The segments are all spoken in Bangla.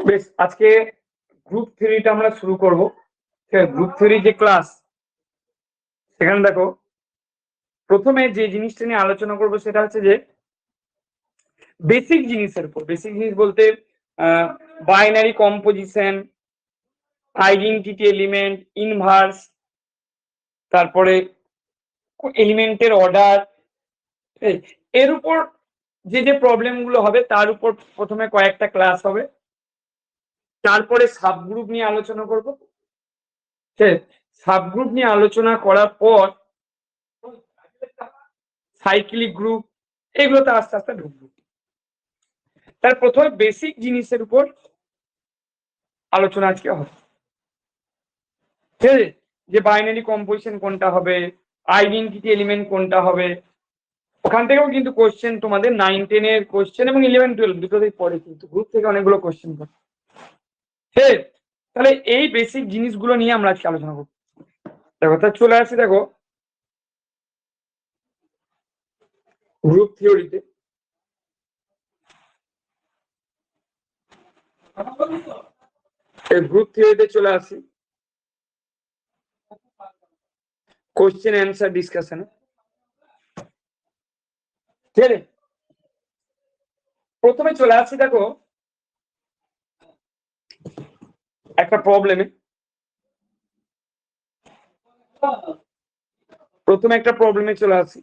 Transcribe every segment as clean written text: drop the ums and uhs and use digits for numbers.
বেশ, আজকে গ্রুপ থ্রিটা আমরা শুরু করব। গ্রুপ থ্রি যে ক্লাস, সেখানে দেখো প্রথমে যে জিনিসটা নিয়ে আলোচনা করব সেটা হচ্ছে যে বেসিক জিনিসের উপর। বেসিক জিনিস বলতে binary composition, identity element, inverse, তারপরে এলিমেন্টের অর্ডার, এর উপর যে যে প্রবলেম গুলো হবে তার উপর প্রথমে কয়েকটা ক্লাস হবে। তারপরে সাবগ্রুপ নিয়ে আলোচনা করব। সাবগ্রুপ নিয়ে আলোচনা করার পর সাইক্লিক গ্রুপ, এগুলোতে আস্তে আস্তে ঢুকবো। তার প্রথমে বেসিক জিনিসের উপর আলোচনা আজকে হবে। ঠিক আছে, যে বাইনারি কম্পোজিশন কোনটা হবে, আইডেন্টিটি এলিমেন্ট কোনটা হবে, ওখান থেকেও কিন্তু কোশ্চেন তোমাদের 9-10 এর কোশ্চেন এবং 11-12 দুটোতেই পড়ে, কিন্তু গ্রুপ থেকে অনেকগুলো কোশ্চেন পড়ে। ঠিক, তাহলে এই বেসিক জিনিসগুলো নিয়ে আমরা আজকে আলোচনা করবো। দেখো, তা চলে আসি দেখো গ্রুপ থিওরিতে। গ্রুপ থিওরিতে চলে আসি কোশ্চেন অ্যান্সার ডিসকাশনে। ঠিক আছে, প্রথমে চলে আসি দেখো একটা প্রবলেমে। প্রথমে একটা প্রবলেমে চলে আসি।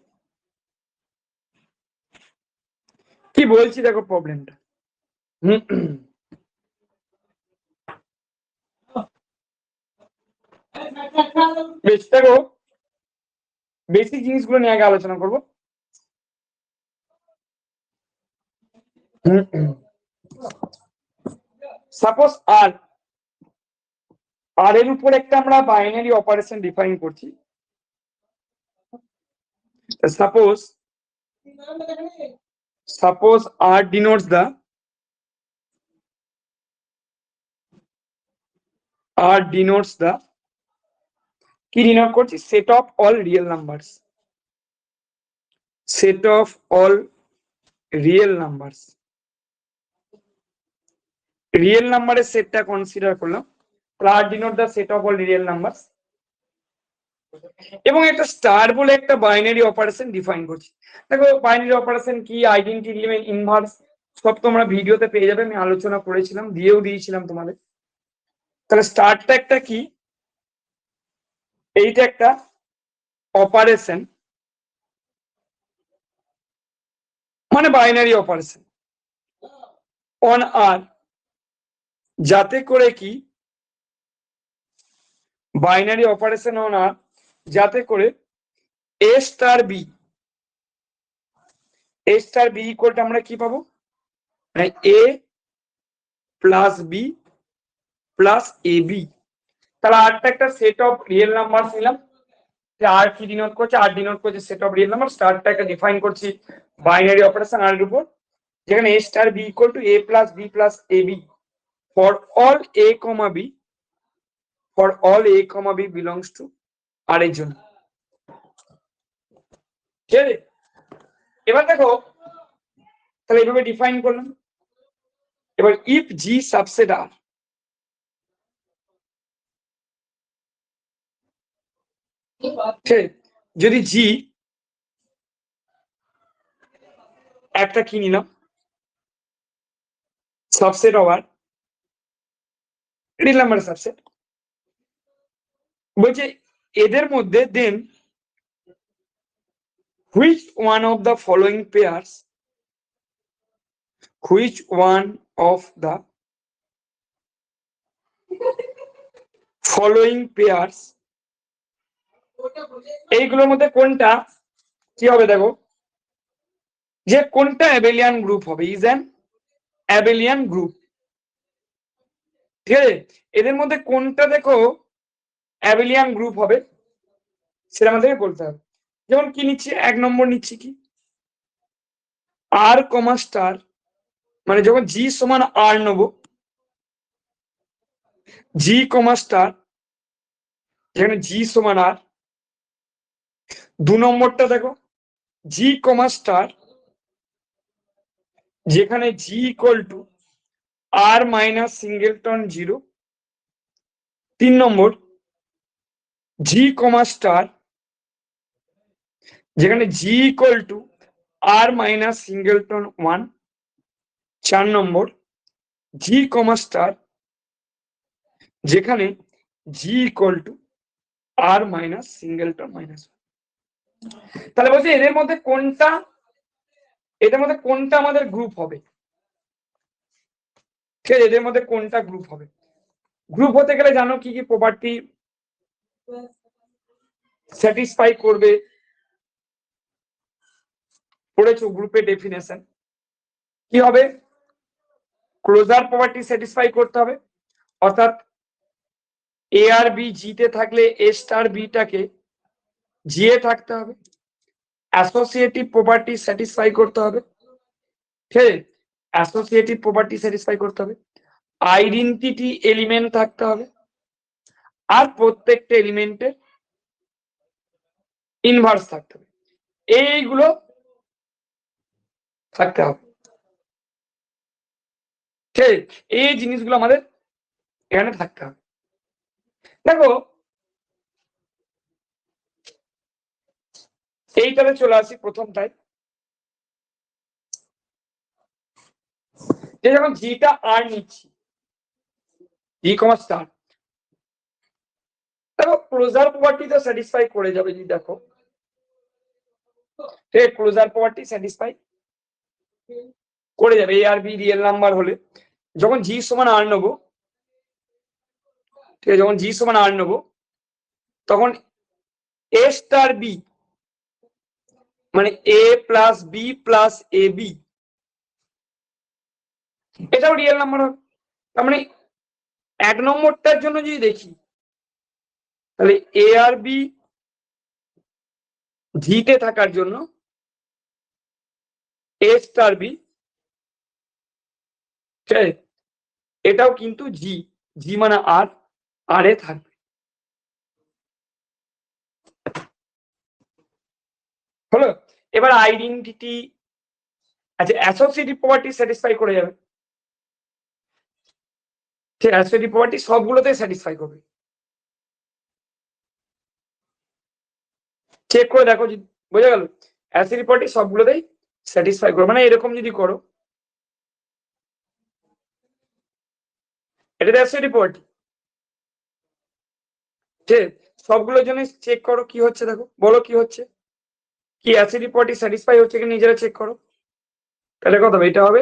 কি বলছি দেখো প্রবলেমটা। বেশ, দেখো বেসিক জিনিসগুলো নিয়ে আগে আলোচনা করবো। সাপোজ আর এর উপর একটা আমরা বাইনারি অপারেশন ডিফাইন করছি। সাপোজ আর ডিনোটস দ্য কি ডিনোট করছি, set of all real numbers. Set of all real numbers, real নাম্বারের সেটটা কনসিডার করলাম। R denote the set of all real numbers, এবং একটা স্টার বলে একটা বাইনারি অপারেশন ডিফাইন করছি। দেখো বাইনারি অপারেশন কি, আইডেন্টিটি এলিমেন্ট, ইনভার্স, সব তোমরা ভিডিওতে পেয়ে যাবে। আমি আলোচনা করেছিলাম, দিয়েও দিয়েছিলাম তোমাদের। তাহলে স্টারটা একটা কি, এইটা একটা অপারেশন, মানে বাইনারি অপারেশন অন আর, যাতে করে কি বাইনারি অপারেশন অন আর যাতে করে এ স্টার বি ইকুয়াল টু আমরা কি পাবো, এ plus B plus A B. তাহলে আরটা একটা সেট অফ রিয়েল নাম্বার নিলাম। আর কি ডিনোট করছে, আর ডিনোট করছে সেট অফ রিয়েল নাম্বার। স্টারটা একটা ডিফাইন করছি বাইনারি অপারেশন আর এর উপর, যেখানে a star b equal to A plus B plus A b for all a comma b, belongs to R এর জন্য। ঠিক আছে, এবার দেখো তাহলে এইভাবে ডিফাইন করলাম। এবার ইফ জি সাবসেট আর, যদি জি একটা কি নিলাম, subset over real number subset, বলছে এদের মধ্যে then which one of the following pairs, এইগুলোর মধ্যে কোনটা কি হবে, দেখো যে কোনটা অ্যাবেলিয়ান গ্রুপ হবে, ইজ অ্যান অ্যাবেলিয়ান গ্রুপ। ঠিক আছে, এদের মধ্যে কোনটা দেখো অ্যাবেলিয়ান গ্রুপ হবে সেটা আমাদেরকে বলতে হবে। যেমন কি নিচ্ছি, 1 নম্বর নিচ্ছি কি, আর কমা স্টার, মানে যখন জি সমান আর নেব, জি কমা স্টার, যেখানে জি সমান আর। 2 নম্বরটা দেখো জি কমা স্টার, যেখানে G equal to R minus singleton 0। 3 নম্বর জি কমা স্টার, যেখানে G equal to R minus singleton 1। 4 নম্বর জি কমা স্টার, যেখানে G equal to R minus singleton minus. তাহলে বলছি এদের মধ্যে কোনটা আমাদের গ্রুপ হবে? ঠিক আছে, এদের মধ্যে কোনটা গ্রুপ হবে? গ্রুপ হতে গেলে জানো কি কি প্রপার্টি স্যাটিসফাই করবে, পড়েছো গ্রুপের ডেফিনেশন। কি হবে? ক্লোজার প্রপার্টি স্যাটিসফাই করতে হবে, অর্থাৎ এ আর বি জি তে থাকলে এ স্টার বিটাকে জি এ থাকতে হবে। অ্যাসোসিয়েটিভ প্রপার্টি স্যাটিসফাই করতে হবে, ঠিক আছে, অ্যাসোসিয়েটিভ প্রপার্টি স্যাটিসফাই করতে হবে। আইডেন্টিটি এলিমেন্ট থাকতে হবে, আর প্রত্যেকটা এলিমেন্টের ইনভার্স থাকতে হবে। এইগুলো থাকতে হবে, ঠিক, এই জিনিসগুলো আমাদের এখানে থাকতে হবে। দেখো এইটাতে চলে আসি প্রথমটায়, যে যখন জিটা আর নিচ্ছি, জি কমা স্টার, দেখো ক্লোজার প্রপার্টি তো স্যাটিসফাই করে যাবে। যদি দেখো ক্লোজার প্রপার্টি স্যাটিসফাই করে যাবে, এ আর বি রিয়েল নাম্বার হলে। যখন জি সমান আর নেবো, ঠিক আছে, যখন জি সমান আর নেবো, তখন এ স্টার বি মানে এ plus B plus A B, এটাও রিয়েল নাম্বার হবে। তার মানে 1 নম্বরটার জন্য যদি দেখি, তাহলে এ আর বি জিতে থাকার জন্য এ স্টার বি, ঠিক আছে, এটাও কিন্তু জি, জি মানে আর, আর এ থাকবে। হলো? এবার আইডেন্টিটি, আচ্ছা অ্যাসোসিয়েটিভ প্রপার্টি স্যাটিসফাই করে যাবে, ঠিক, অ্যাসোসিয়েটিভ প্রপার্টি সবগুলোতে স্যাটিসফাই করবে। চেক করে দেখো, বোঝা গেল? অ্যাসোসিয়েটিভ প্রপার্টি সবগুলোতেই স্যাটিসফাই করবে, মানে এরকম যদি করো, এটা অ্যাসোসিয়েটিভ প্রপার্টি, ঠিক, সবগুলোর জন্য চেক করো কি হচ্ছে, দেখো বলো কি হচ্ছে, কি অ্যাসোসিয়েটিভ প্রপার্টি স্যাটিসফাই হচ্ছে কি নিজেরা চেক করো। তাহলে কত হবে? এটা হবে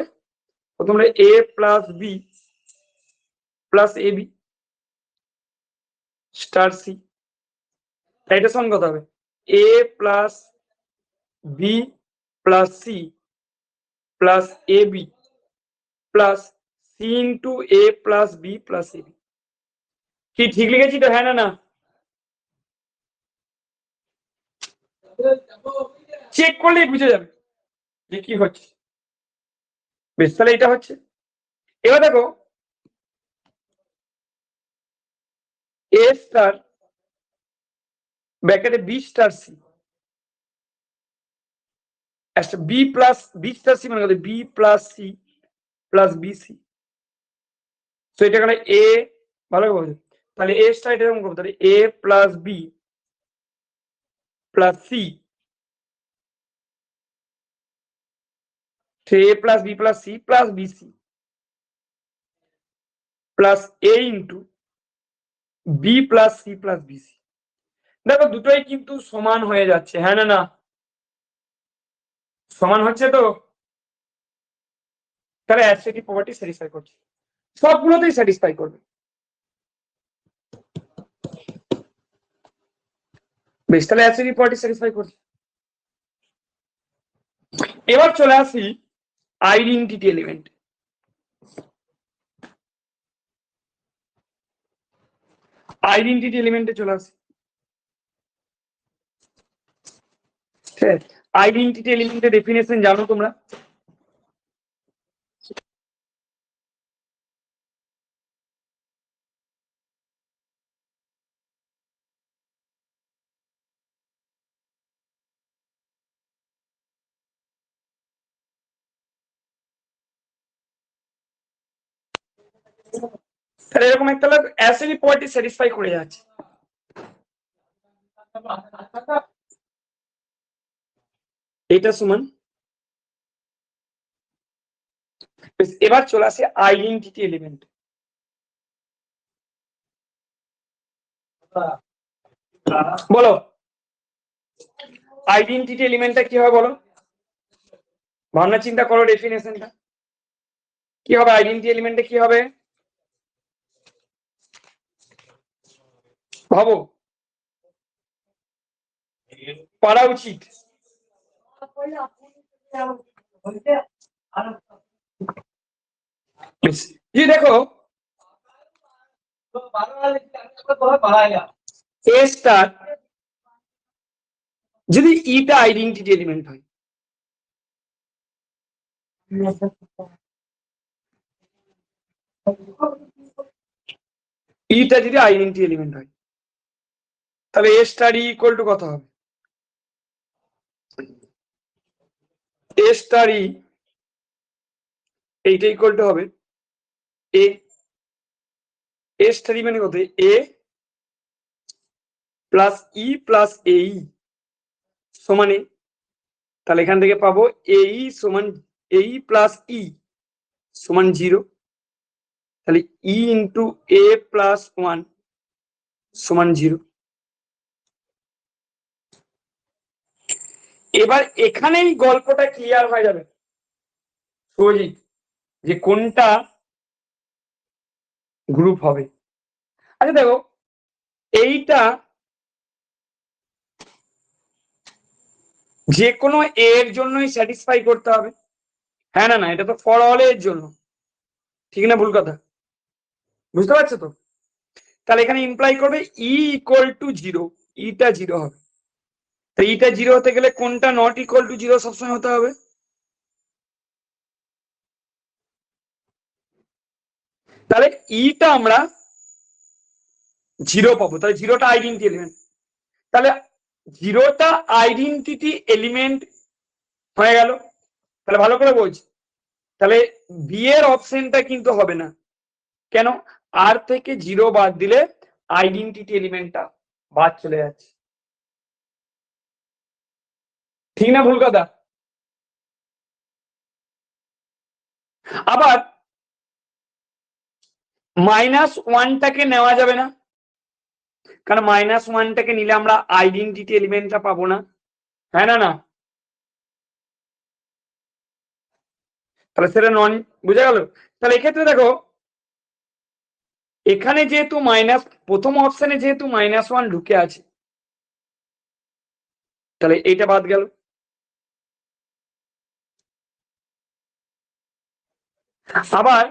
তোমরা a plus B plus A b star c, এটার সঙ্গে কত হবে? A plus B plus c plus A b plus c into a plus B plus A b. কি ঠিক লিখেছি তো? হ্যাঁ না না? চেক করলেই বুঝে যাবে যে কি হচ্ছে। বেশ, তাহলে এটা হচ্ছে। এবার দেখো এ স্টার ব্র্যাকেটে b star c, b plus b star c মানে b plus c plus b c. তো এটা এখানে এ, ভালো করে বোঝো, তাহলে এ স্টার এটা এরকম করবো, তাহলে a plus B plus c, a plus B plus c plus b c plus a into b plus c plus b c. দেখো দুটোই কিন্তু সমান হয়ে যাচ্ছে, হ্যাঁ না না? সমান হচ্ছে তো, তাহলে অ্যাসোসিয়েটিভ প্রপার্টি স্যাটিসফাই করছে, সবগুলোতেই স্যাটিসফাই করবে। বেশ, তাহলে অ্যাসোসিয়েটিভ প্রপার্টি স্যাটিসফাই করছে। এবার চলে আসি আইডেন্টিটি এলিমেন্ট। আইডেন্টিটি এলিমেন্টে চলে আসি। আইডেন্টিটি এলিমেন্টের ডেফিনেশন জানো তোমরা? তাহলে এরকম একটা লোক অ্যাসিডি প্রপার্টি স্যাটিসফাই করে যাচ্ছে। এটা সমান, এবার চলে আসে আইডেন্টিটি এলিমেন্ট। বলো আইডেন্টিটি এলিমেন্টটা কি হবে বলো, ভাবনা চিন্তা করো ডেফিনেশনটা কি হবে, আইডেন্টিটি এলিমেন্টে কি হবে ভাবো, পারা উচিত। জি দেখো এ স্টার যদি ইটা আইডেন্টিটি এলিমেন্ট হয়, ইটা যদি আইডেন্টিটি এলিমেন্ট হয় তাহলে এ স্টার ইকুয়াল টু কত হবে, এ স্টার ই এইটা ইকুয়াল টু হবে এ, এ স্টার ই মানে কত, এ প্লাস ই প্লাস এই সমান এ, তাহলে এখান থেকে পাবো এই সমান এই প্লাস ই সমান 0, তাহলে ই ইন্টু এ প্লাস 1 সমান 0। এবার এখানেই গল্পটা ক্লিয়ার হয়ে যাবে সহজিৎ যে কোনটা গ্রুপ হবে। আচ্ছা দেখো এইটা যে কোনো এর জন্যই স্যাটিসফাই করতে হবে, হ্যাঁ না না এটা তো ফর অল এর জন্য, ঠিক না ভুল কথা, বুঝতে পারছো তো, তাহলে এখানে ইমপ্লাই করবে ই ইকুয়াল টু 0, ইটা 0 হবে, তো ইটা 0 হতে গেলে কোনটা নট ইকুয়াল টু 0 সবসময় হতে হবে, তাহলে ইটা আমরা 0 পাবো, তাহলে 0টা আইডেন্টিটি এলিমেন্ট, তাহলে 0টা আইডেন্টিটি এলিমেন্ট হয়ে গেল, তাহলে ভালো করে বলছি, তাহলে বি এর অপশনটা কিন্তু হবে না, কেন, আর থেকে 0 বাদ দিলে আইডেন্টিটি এলিমেন্টটা বাদ চলে যাচ্ছে, ঠিক না ভুল কথা। আবার -1টাকে নেওয়া যাবে না, কারণ -1টাকে নিলে আমরা আইডেন্টিটি এলিমেন্টটা পাবো না, হ্যাঁ না না, তাহলে সেটা নন, বুঝা গেল। তাহলে এক্ষেত্রে দেখো এখানে যেহেতু প্রথম অপশনে যেহেতু -1 ঢুকে আছে তাহলে এইটা বাদ গেল, আবার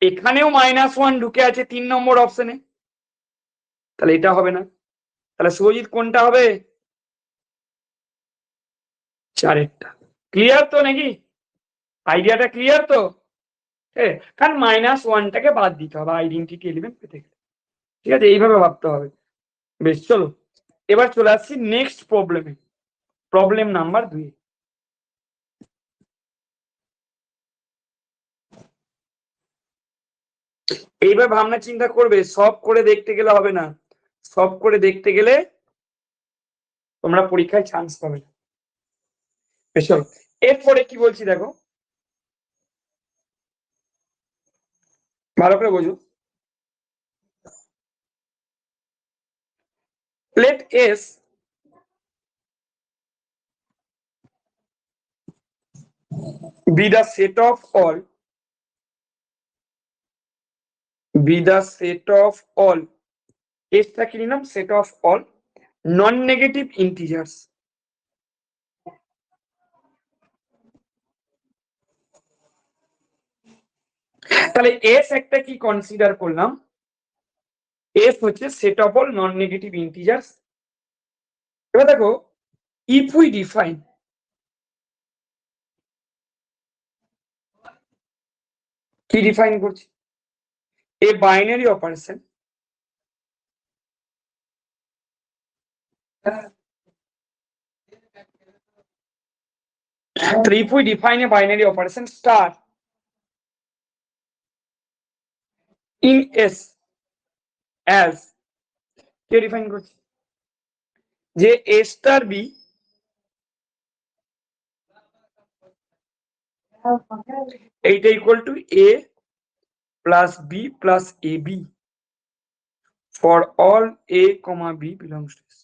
এখানেও -1 ঢুকে আছে 3 নম্বর অপশনে, তাহলে এটা হবে না, তাহলে শুভজিৎ কোনটা হবে, 4এরটা। ক্লিয়ার তো নাকি, আইডিয়াটা ক্লিয়ার তো, কারণ -1টাকে বাদ দিতে হবে আইডেন্টিটি এলিমেন্ট পেতে গেলে, ঠিক আছে, এইভাবে ভাবতে হবে। বেশ চলো এবার চলে আসছি নেক্সট প্রবলেমে, প্রবলেম নাম্বার 2। এইবার ভাবনা চিন্তা করবে, সব করে দেখতে গেলে হবে না, সব করে দেখতে গেলে তোমরা পরীক্ষায় চান্স পাবে না। বেশ চলো এরপরে কি বলছি দেখো, ভালো করে বোঝো, let S be the set of all, be the set of all, S টা কি নিলাম, set of all non-negative integers, তাহলে S একটা কি কনসিডার করলাম, S হচ্ছে set of all non-negative integers। এবার দেখো if we define, কি ডিফাইন করছি, a binary operation so if we define a binary operation star in S as কে ডিফাইন করছে যে এ স্টার বি এইটা equal to A plus B plus A B for all a comma b belongs to S.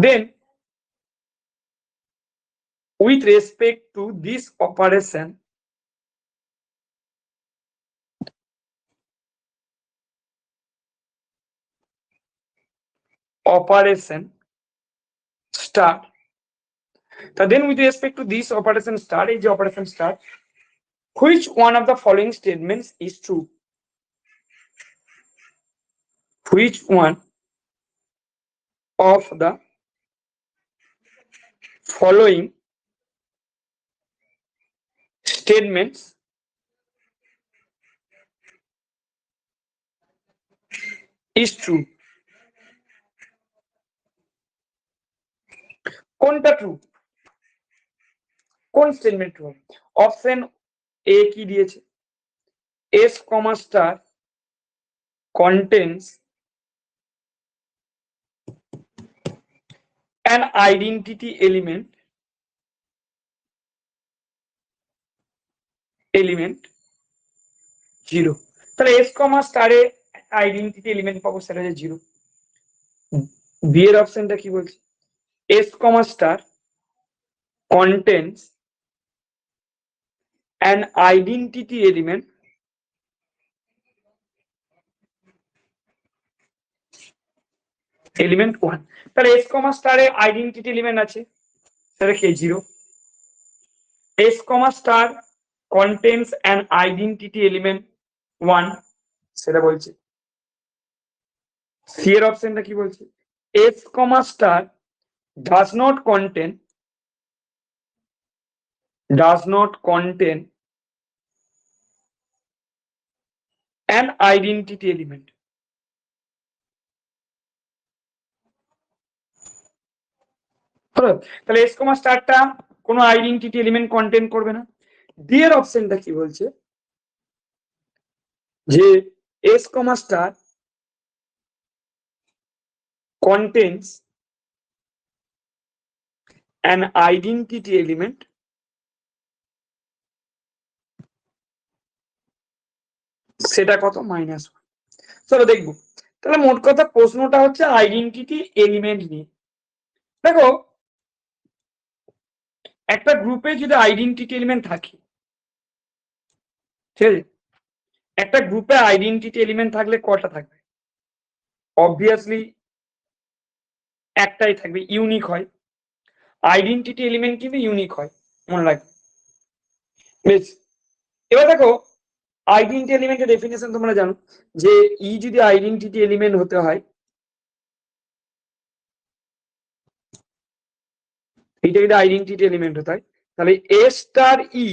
Then with respect to this operation start, so then with respect to this operation start is the operation start, which one of the following statements is true? Which one of the following statements is true? কোনটা ট্রু, কোন স্টেটমেন্ট ট্রু? অপশন এ কি দিয়েছে, S comma star contains an identity element 0, তাহলে এস কমা স্টারে আইডেন্টিটি এলিমেন্ট পাবো সেটা যে 0। বি এর অপশনটা কি বলছে, S comma star contains an identity element element 1, তাহলে এস কমা স্টারে আইডেন্টিটি এলিমেন্ট আছে সেটা কি 0। S comma star contains an identity element 1 সেটা বলছে। সি এর অপশনটা কি বলছে, S comma star does not contain an identity element। তাহলে এস কমা স্টারটা কোনো আইডেন্টিটি এলিমেন্ট কন্টেন করবে না। ডি এর অপশনটা কি বলছে, যে S comma star contains an identity element সেটা কত -1। চলো দেখবো, তাহলে মোট কথা প্রশ্নটা হচ্ছে আইডেন্টিটি এলিমেন্ট নিয়ে। দেখো একটা গ্রুপে যদি আইডেন্টিটি এলিমেন্ট থাকে, ঠিক আছে, একটা গ্রুপে আইডেন্টিটি এলিমেন্ট থাকলে কটা থাকবে, অবভিয়াসলি একটাই থাকবে, ইউনিক হয়। আইডেন্টিটি এলিমেন্ট কিন্তু ইউনিক হয়, মনে রাখবে। বেশ, এবার দেখো আইডেন্টিটি এলিমেন্টের ডেফিনেশন তোমরা জানো যে ই যদি আইডেন্টিটি এলিমেন্ট হতে হয়, এটা যদি আইডেন্টিটি এলিমেন্ট হতে হয়, তাহলে এ স্টার ই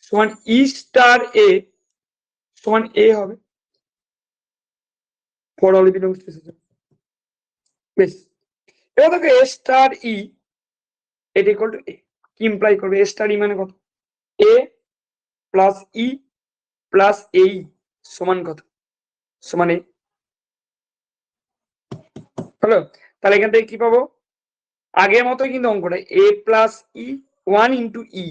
সমান ই স্টার এ সমান এ হবে for all belongs to system. বেশ, এবার দেখো এ স্টার ই এটা ইকুয়াল টু এ, কি ইমপ্লাই করবে, এ স্টার ই মানে কত, এ প্লাস ই প্লাস এই সমান কত, সমান এ। হলো, তাহলে এখান থেকে কি পাবো, আগের মতোই কিন্তু অঙ্কটা এ প্লাস ই 1 ইন্টু ই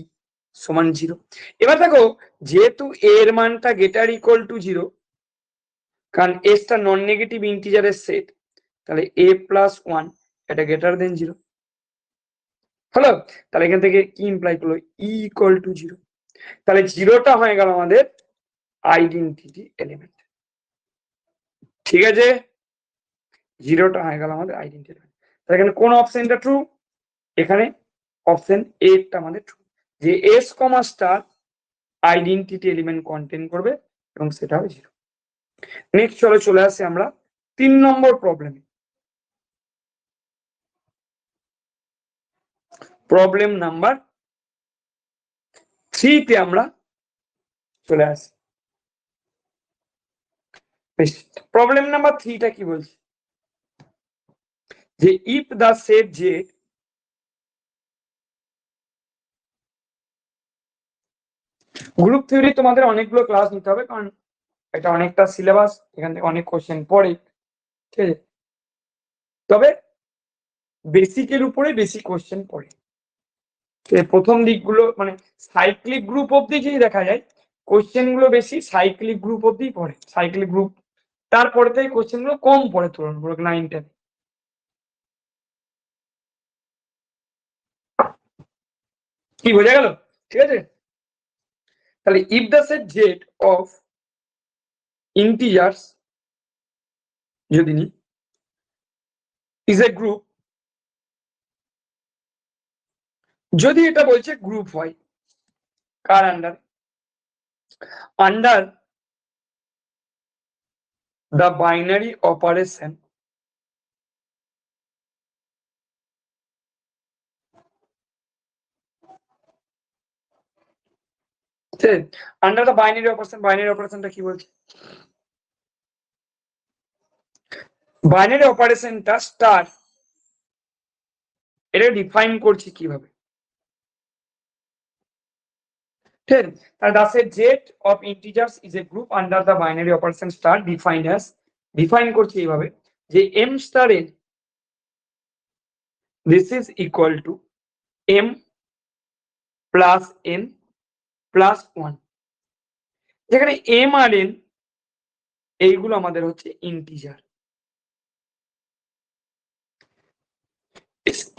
সমান 0। এবার দেখো যেহেতু এর মানটা গ্রেটার ইকুয়াল টু 0, কারণ এসটা নন নেগেটিভ ইন্টিজারের সেট, তাহলে এ প্লাস 1 এটা গ্রেটার দেন 0। হলো, তাহলে এখান থেকে কি ইমপ্লাই করলো, ই ইকুয়াল টু 0, তাহলে 0টা হয়ে গেল আমাদের আইডেন্টিটি এলিমেন্ট। ঠিক আছে, 0টা হয়ে গেল আমাদের আইডেন্টিটি এলিমেন্ট। তাহলে এখানে কোন অপশনটা ট্রু, এখানে অপশন এ টা আমাদের ট্রু, যে এস কমা স্টার আইডেন্টিটি এলিমেন্ট কন্টেন করবে এবং সেটা হবে 0। নেক্সট চলে আসি আমরা 3 নম্বর প্রবলেমে। প্রবলেম নাম্বার 3 তে আমরা চলে আসি। প্রবলেম নাম্বার 3 টা কি বলছে, যে if the set J group theory তোমাদের অনেকগুলো ক্লাস নিতে হবে, কারণ এটা অনেকটা সিলেবাস, এখান থেকে অনেক কোশ্চেন পড়ে, ঠিক আছে। তবে বেসিকের উপরে বেশি কোশ্চেন পড়ে। প্রথম দিকগুলো মানে সাইক্লিক গ্রুপ অব্দি যদি দেখা যায়, কোশ্চেন গুলো বেশি সাইক্লিক গ্রুপ অব্দি পড়ে। সাইক্লিক গ্রুপ তারপরে থেকে কোশ্চেন গুলো কম পড়ে তুলনামূলক 9-10। কি বোঝা গেল? ঠিক আছে, তাহলে if the set Z of integers যদি নি ইজ এ গ্রুপ, যদি এটা বলছে গ্রুপ হয় কার under, under the binary operation under the binary operation. Binary অপারেশনটা কি বলছে? বাইনারি অপারেশনটা স্টার, এটা ডিফাইন করছি কিভাবে, ঠিক আছে। তাহলে the set Z of integers is a group under the binary operation star defined as, define করছি এইভাবে যে M star N this is equal to M plus N plus 1, যেখানে এম আর এন এইগুলো আমাদের হচ্ছে ইন্টিজার।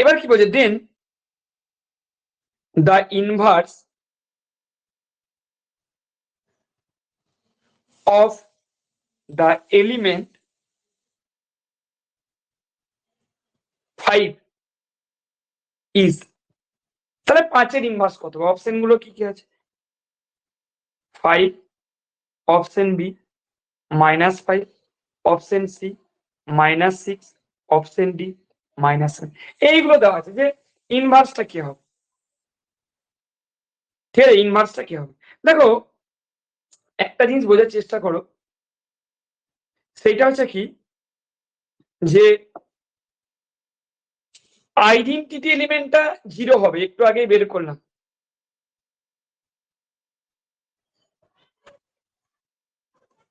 এবার কি বলছে, then the inverse of the element 5 is, তাহলে 5-এর ইনভার্স কত? অপশন গুলো কি কি আছে? 5, option B -5, option C -6, option D -7, এইগুলো দেওয়া আছে যে ইনভার্সটা কি হবে, ঠিক আছে। ইনভার্সটা কি হবে, দেখো একটা জিনিস বোঝার চেষ্টা করো, সেটা হচ্ছে কি যে আইডেন্টিটি এলিমেন্টটা 0 হবে, একটু আগে বের করলাম।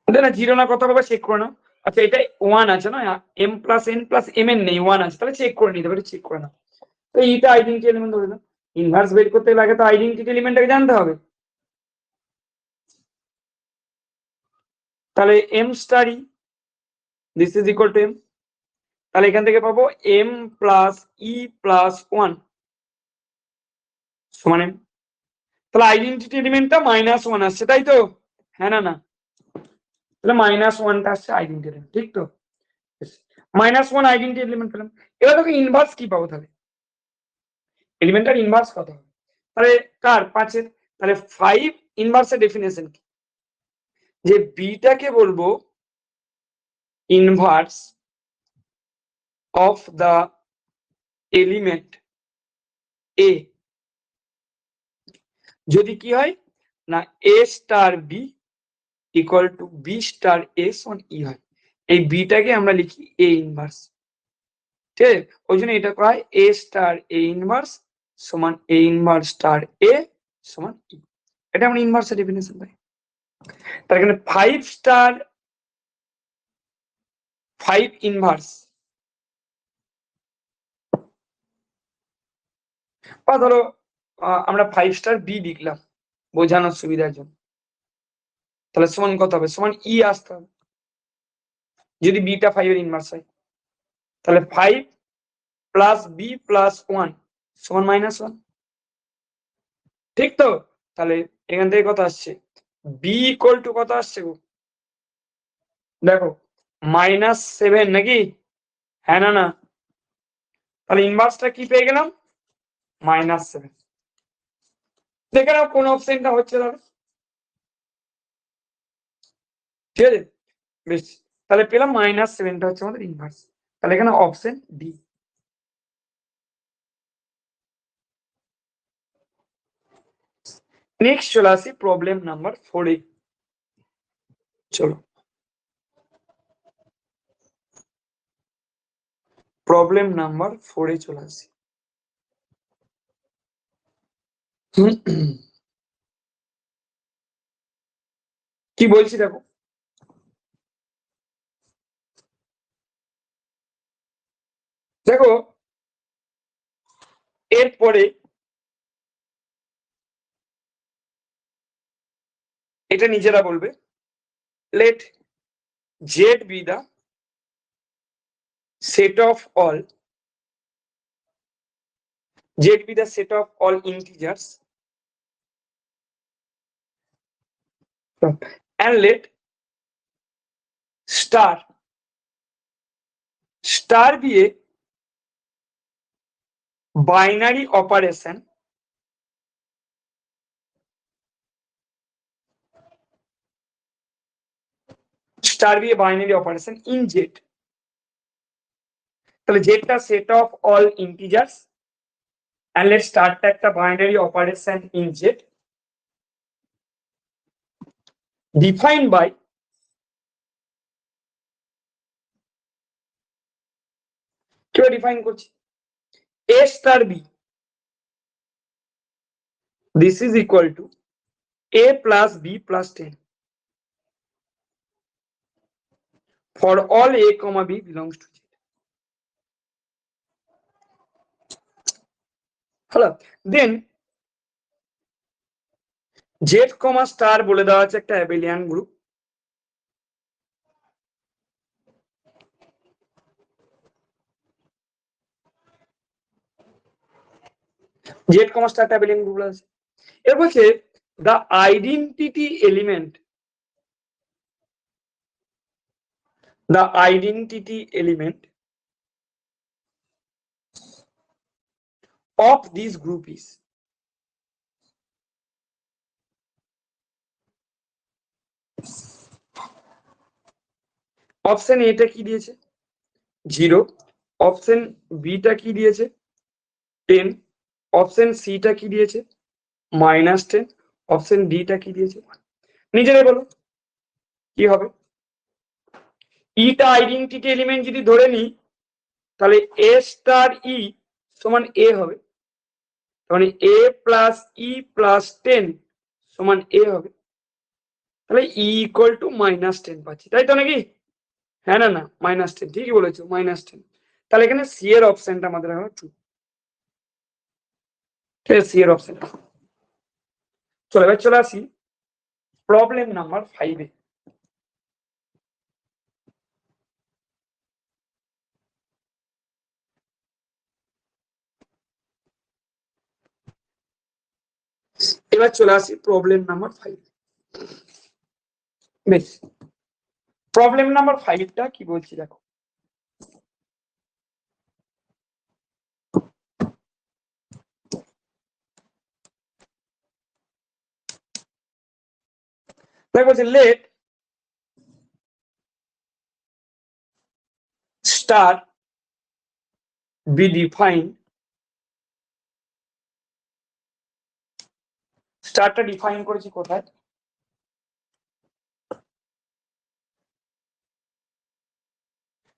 না 0 না, কত হবে চেক করে নাও। আচ্ছা এটা 1 আছে না, m plus n plus m n নেই, 1 আছে, তাহলে চেক করে নিতে পারি, চেক করে নাও। তো এইটা আইডেন্টিটি এলিমেন্ট ধরে নাও। ইনভার্স বের করতে লাগে তো আইডেন্টিটি এলিমেন্টটাকে জানতে হবে। তাহলে m star E this is equal two m, তাহলে এখান থেকে পাবো m প্লাস ই প্লাস 1 সমান m। তাহলে আইডেন্টিটি এলিমেন্টটা -1 আসছে, তাই তো? হ্যাঁ না না, তাহলে -1টা আসছে আইডেন্টিটি এলিমেন্ট, ঠিক তো? -1 আইডেন্টিটি এলিমেন্ট পেলাম। এবার তোকে ইনভার্স কি পাবো, তাহলে এলিমেন্টার ইনভার্স কত হবে, তাহলে কার 5-এর, তাহলে 5 ইনভার্সের ডেফিনেশন কি, যে বিটাকে বলবো inverse of the element a, যদি কি হয় না a star b equal to b star s on e হয়, এই বিটাকে আমরা লিখি এ ইনভার্স, ঠিক আছে। ওই জন্য এটা করা হয় এ স্টার এ ইনভার্স সমান এ ইনভার্স স্টার এ সমান ই, এটা আমরা ইনভার্সের ডেফিনেশন পাই। তার এখানে 5 ইনভার্স, বা ধরো আমরা 5 স্টার বি লিখলাম বোঝানোর সুবিধার জন্য, তাহলে সমান কত হবে, সমান ই আসতে হবে যদি বিটা 5-এর ইনভার্স হয়। তাহলে 5 প্লাস বি প্লাস 1 সমান -1, ঠিক তো? তাহলে এখান থেকে কত আসছে, বি ইকুয়াল টু কত আসছে গো, দেখো -7 নাকি, হ্যাঁ না না, তাহলে ইনভার্সটা কি পেয়ে গেলাম -7। দেখে নাও কোন অপশনটা হচ্ছে, তাহলে ঠিক আছে, বেশ, তাহলে পেলাম -7টা হচ্ছে আমাদের ইনভার্স, তাহলে এখানে অপশন ডি। নেক্সট চলে আসি প্রবলেম নাম্বার 4-এ, চলো প্রবলেম নাম্বার 4-এ চলে আসি। কি বলছি দেখো, দেখো এরপরে এটা নিজেরা বলবে, let z be the set of all integers and let star be a binary operation in z, তাহলে z টা set of all integers and let star টা একটা binary operation in z defined by কেউ ডিফাইন করছি a star b, this is equal to a plus b plus 10 for all a comma b belongs to z. হলো, দেন z comma star বলে দেওয়া আছে একটা abelian group, z comma star একটা অ্যাবেলিয়ান গ্রুপ আছে। এর বলছে the identity element of this group is option A টা কি দিয়েছে 0, অপশন বি টা কি দিয়েছে 10, অপশন সি টা কি দিয়েছে -10, অপশন ডি টা কি দিয়েছে 1। নিজেরাই বলো কি হবে। ই টা আইডেন্টিটি এলিমেন্ট যদি ধরে নিই তাহলে এ স্টার ই সমান এ হবে, মানে এ প্লাস ই প্লাস 10 সমান এ হবে, তাহলে ই ইকুয়াল টু -10 পাচ্ছি, তাই তো নাকি? হ্যাঁ না না -10, ঠিকই বলেছো -10। তাহলে এখানে সি এর অপশনটা আমাদের এখন ট্রু, ঠিক আছে, সি এর অপশন। চলো এবার চলে আসি প্রবলেম নাম্বার 5-এ। এবার চলে আসি প্রবলেম নাম্বার 5। বেশ, প্রবলেম নাম্বার 5টা কি বলছি দেখো, দেখো বলছে let star be defined, স্টারটা ডিফাইন করেছি কোথায়,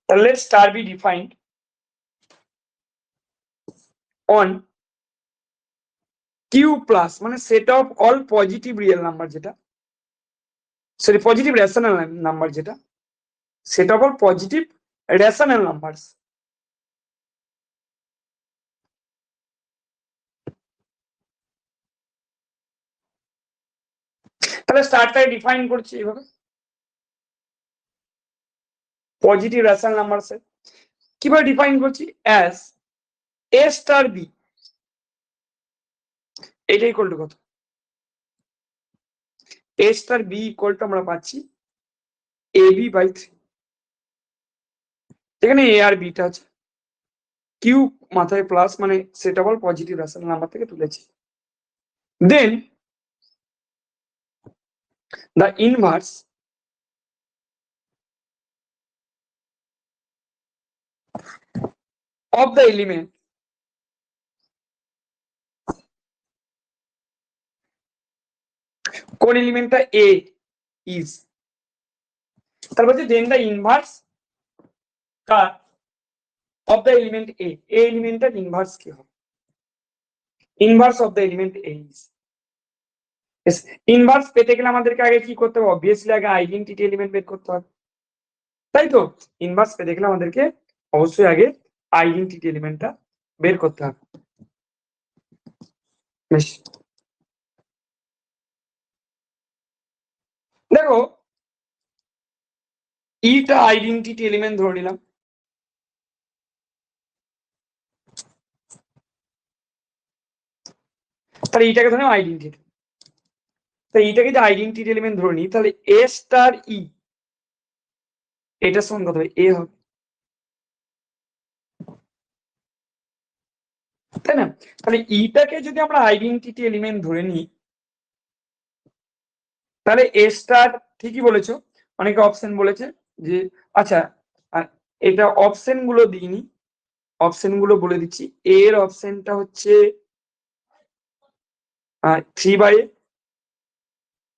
তাহলে let star be defined on q plus মানে set of all positive real number, যেটা সরি পজিটিভ রেশনাল নাম্বার, যেটা set of all positive rational numbers তাহলে স্টারটাই ডিফাইন করছি এইভাবে পজিটিভ রেশনাল নাম্বারস এর কিভাবে ডিফাইন করছি অ্যাজ এ স্টার বি, এটা ইকুয়াল টু কত এ স্টার বি ইকুয়াল টু আমরা পাচ্ছি এ বি বাই 3, এখানে এ আর বিটা আছে, কিউ মাথায় প্লাস মানে সেটা বল পজিটিভ রেশনাল নাম্বার থেকে তুলেছি, দেন the inverse of the element কোন এলিমেন্টটা a is, তারপর দেন the inverse কার of the element a এলিমেন্টটার ইনভার্স কি হবে, inverse of the element a is, inverse পেতে গেলে আমাদেরকে আগে কি করতে হবে? অবভিয়াসলি আগে আইডেন্টিটি এলিমেন্ট বের করতে হবে, তাই তো? ইনভার্স পেতে গেলে আমাদেরকে অবশ্যই আগে আইডেন্টিটি এলিমেন্টটা বের করতে হবে। বেশ, দেখো ইটা আইডেন্টিটি এলিমেন্ট ধরে নিলাম, তাহলে এটাকে ধরে আইডেন্টিটি, তাই এটাকে যদি আইডেন্টিটি এলিমেন্ট ধরে নিই তাহলে এ স্টার ই এটার সমান কত হবে? এ হবে, তাই না? তাহলে ইটাকে যদি আমরা আইডেন্টিটি এলিমেন্ট ধরে নিই তাহলে এ স্টার, ঠিকই বলেছো, অনেকে অপশন বলেছে যে আচ্ছা এটা অপশন গুলো দিইনি, অপশন গুলো বলে দিচ্ছি। এর অপশনটা হচ্ছে 3/a,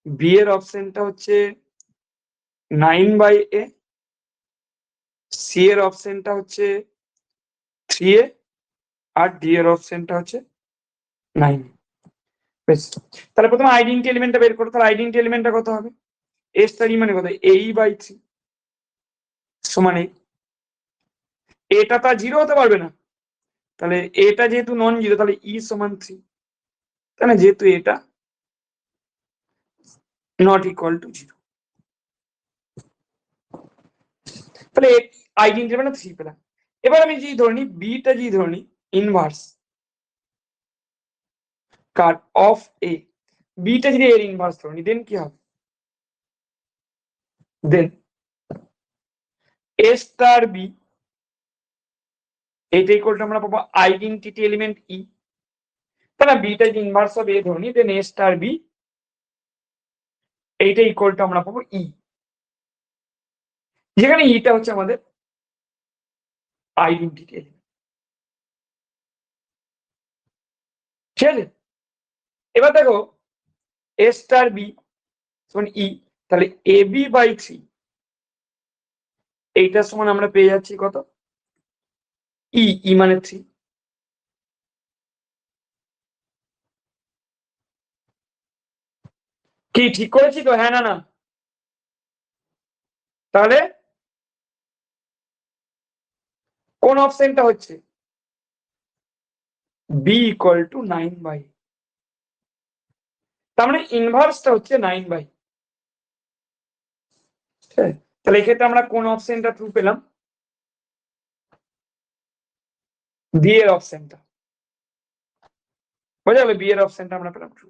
বি এর অপশনটা হচ্ছে 9/a, সি এর অপশনটা হচ্ছে 3a, আর ডি এর অপশনটা হচ্ছে 9। বেশ, তাহলে প্রথমে আইডেন্টি এলিমেন্টটা বের করো। তাহলে আইডেন্টি এলিমেন্টটা কত হবে? এ স্টার ই মানে কত? ei/3 সমান এই, এটা তো জিরো হতে পারবে না, তাহলে এটা যেহেতু নন জিরো তাহলে ই সমান 3, তাই না? যেহেতু এটা নট ইকুয়াল টু জিরো, তাহলে আইডেন্টি মানে 3 পেলাম। এবার আমি যদি ধরে নিই বিটা, যদি ধরে নিই ইনভার্স কাট অফ এ, বিটা যদি এর ইনভার্স ধরে নিই দেন কি হবে? দেন এ স্টার বি এটা ইকুয়াল টু আমরা পাবো আইডেন্টিটি এলিমেন্ট ই, তাহলে বিটা যদি ইনভার্স হবে এ ধরে নিই দেন এ স্টার বি এইটা ইকুয়াল টু আমরা পাবো ই, যেখানে ইটা হচ্ছে আমাদের আইডেন্টিটি এলিমেন্ট। ঠিক আছে, এবার দেখো এ স্টার বি সমান ই, তাহলে এ বি/3 এইটার সমান আমরা পেয়ে যাচ্ছি কত? ই, ই মানে 3। কি ঠিক করেছি তো? হ্যাঁ না না? তাহলে কোন অপশনটা হচ্ছে? বি ইকুয়াল টু 9/, তার মানে ইনভার্সটা হচ্ছে 9/। তাহলে এক্ষেত্রে আমরা কোন অপশনটা ট্রু পেলাম? বি এর অপশনটা, বোঝা গেল? বি এর অপশনটা আমরা পেলাম ট্রু।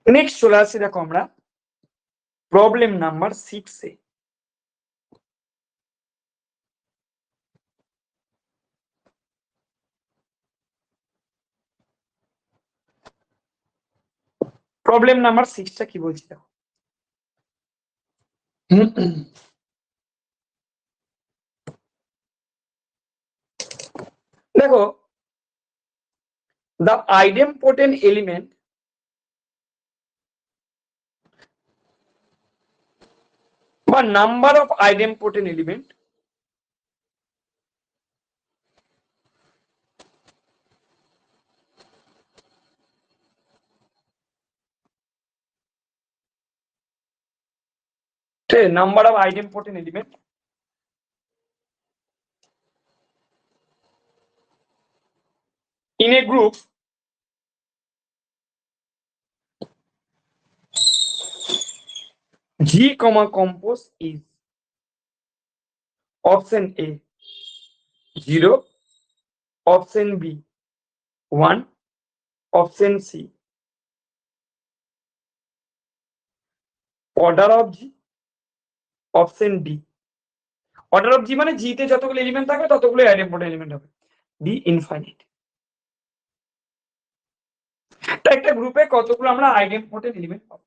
নেক্সট চলে আসছি, দেখো আমরা প্রবলেম নাম্বার 6 এ। প্রবলেম নাম্বার 6টা কি বলছি দেখো। দেখো the idempotent element বা number of idempotent element number of idempotent element in a group G, compose is option A 0, option B 1, option C order of G, option D order of G মানে G তে যতগুলো এলিমেন্ট থাকবে ততগুলো idempotent এলিমেন্ট হবে, D ইনফাইনাইট। তো একটা গ্রুপে কতগুলো আমরা idempotent এলিমেন্ট পাবো?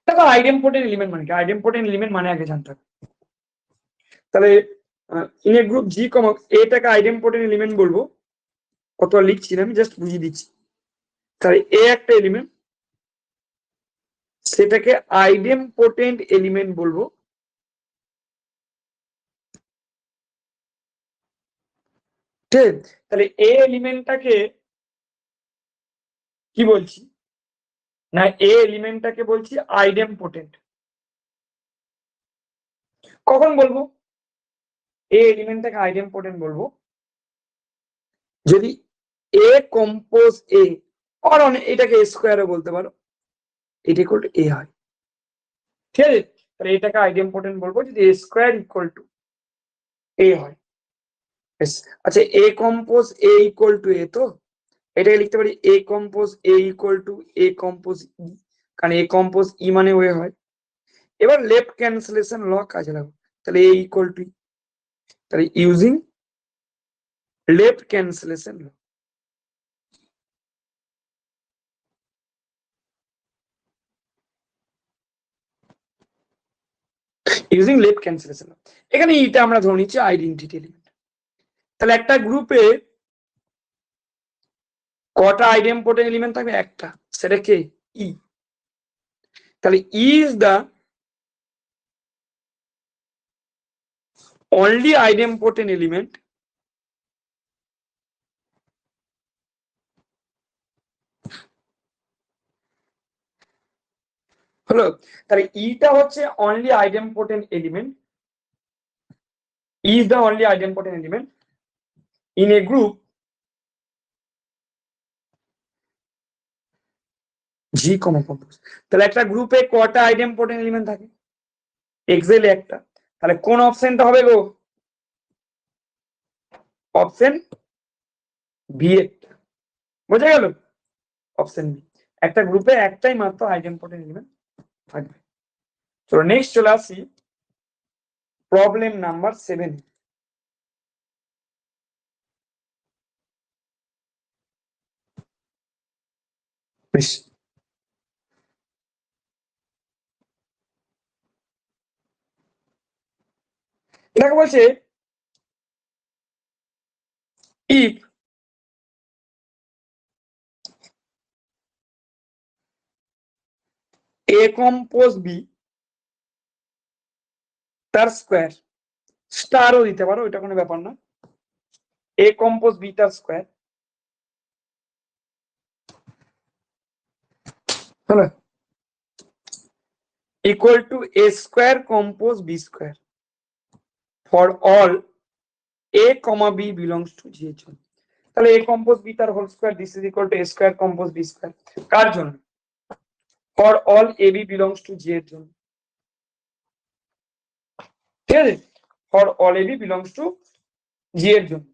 দেখো idempotent এলিমেন্ট মানে কি? idempotent এলিমেন্ট মানে আগে জানতে হবে। তাহলে ইন এ গ্রুপ জি এটাকে আইডেম্পোর্টেন্ট এলিমেন্ট বলবো, কত লিখছি না, আমি জাস্ট বুঝিয়ে দিচ্ছি। তাহলে এ একটা এলিমেন্ট, সেটাকে আইডেম্পোর্টেন্ট এলিমেন্ট বলবো। ঠিক, তাহলে এ এলিমেন্টটাকে কি বলছি না, এ এলিমেন্টটাকে বলছি আইডেমপোটেন্ট। কখন বলবো এ এলিমেন্টটাকে আইডেমপোটেন্ট বলবো? যদি এ কম্পোজ এ, আর এটাকে এ স্কোয়ারও বলতে পারো, এটা ইকুয়াল টু এ হয়, ঠিক আছে? তাহলে এটাকে আইডেমপোটেন্ট বলবো যদি a square equal to a হয়। আচ্ছা, a compose a equal to a, তো এটাকে লিখতে পারি a compose a equal to a compose e, কারণ এ কম্পোজ ই মানে ওয়ে হয়। এবার লেফট ক্যান্সেলেশন ল কাজে লাগবে, তাহলে এ ইকুয়াল টু, তাহলে ইউজিং লেফট ক্যান্সেলেশন ল, ইউজিং লেফট ক্যান্সেলেশন ল, এখানে ইটা আমরা ধরে নিচ্ছি আইডেন্টিটি এলিমেন্ট। তাহলে একটা গ্রুপে কটা আইডেমপোটেন্ট এলিমেন্ট থাকবে? একটা, সেটা কে? ই। তাহলে e is the only idempotent element হলো। তাহলে ইটা হচ্ছে only idempotent element, is the only idempotent element in a group G, compose। তাহলে একটা গ্রুপে কটা আইডেমপোটেন্ট এলিমেন্ট থাকে? এক্সেলে একটা, তাহলে কোন অপশনটা হবে গো? অপশন বি একটা, বোঝা গেল? অপশন বি, একটা গ্রুপে একটাই মাত্র আইডেমপোটেন্ট এলিমেন্ট থাকবে। চলো নেক্সট চলে আসি প্রবলেম নাম্বার 7। বেশ, এটাকে বলছে if a compose b তার স্কোয়ার, স্টারও দিতে পারো, এটা কোনো ব্যাপার না, এ কম্পোজ বি তার স্কোয়ার, হলো equal to a square compose b square for all a comma b belongs to G এর জন্য। তাহলে a compose b তার whole square, this is equal to a square compose b square, কার জন্য? for all a b belongs to G এর জন্য, ঠিক আছে? for all a b belongs to G এর জন্য।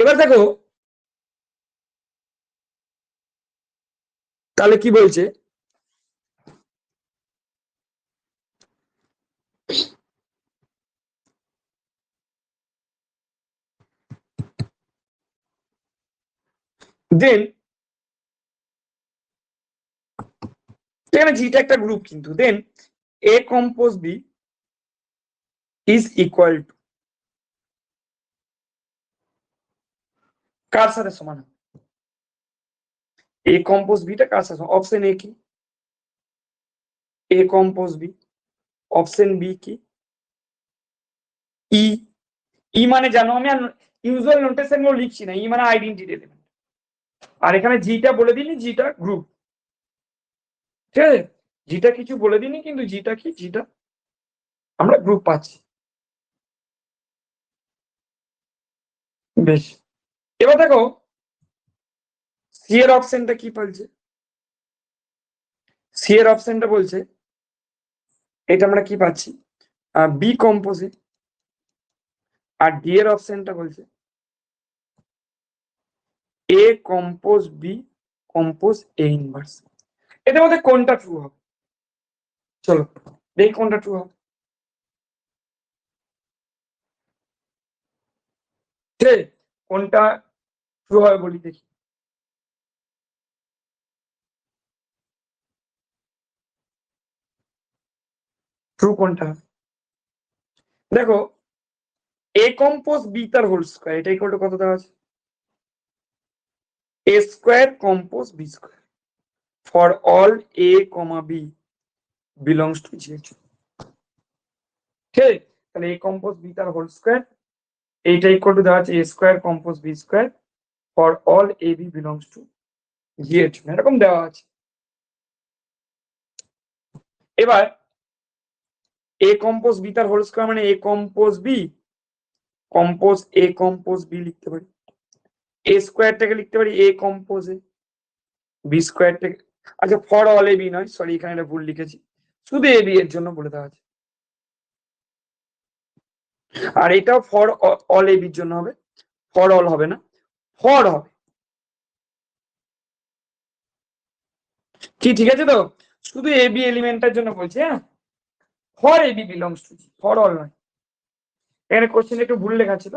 এবার দেখো তাহলে কি বলছে, দেন এখানে জিটা একটা গ্রুপ, কিন্তু দেন a compose b is equal to কার সাথে সমান? a compose b টা কার সাথে? অপশন এ কি a compose b, option B কি ই। ই মানে জানো, আমি ইউজুয়াল নোটেশন গুলো লিখছি না, ই মানে আইডেন্টিটি এলিমেন্ট, আর এখানে জিটা বলে দিনি, জিটা গ্রুপ, ঠিক আছে? জিটা কিছু বলে দিনি, কিন্তু জিটা কি, জিটা আমরা গ্রুপ পাচ্ছি। বেশ, এবার দেখো সি এর অপশনটা কি বলছে, সি এর অপশনটা বলছে এটা আমরা কি পাচ্ছি, বি কম্পোজে, আর ডি এর অপশনটা বলছে এ compose b compose A inverse. এদের মধ্যে কোনটা ট্রু হবে? চলো দেখি কোনটা ট্রু হবে, ঠিক আছে? কোনটা ট্রু হবে বলি দেখি। ট্রু কোনটা হবে? দেখো এ কম্পোজ বি তার হোল স্কোয়ার, এটা ইকুয়াল টু কত দেওয়া আছে? A square compose b square for all a comma b belongs to G, ঠিক আছে? তাহলে a কম্পোজ b তার হোল স্কয়ার, এইটা ইকুয়াল টু দেওয়া আছে a square compose b square for all ab belongs to g এর জন্য, এরকম দেওয়া আছে। এবার a কম্পোজ b তার হোল স্কয়ার মানে a compose b compose a compose b লিখতে পারি, a স্কয়ারটাকে লিখতে পারি a কম্পোজ a, b স্কয়ারটাকে, আচ্ছা ফর অল ab নয়, সরি এখানে এটা ভুল লিখেছি, শুধু ab এর জন্য বলে দেওয়া আছে। আর এটাও ফর অল ab এর জন্য হবে, ফর অল হবে না, ফর হবে কি, ঠিক আছে তো? শুধু ab এলিমেন্টের জন্য বলছি, হ্যাঁ, for ab belongs to G, for all নয়। এখানে কোশ্চেন একটু ভুল লেখা ছিল,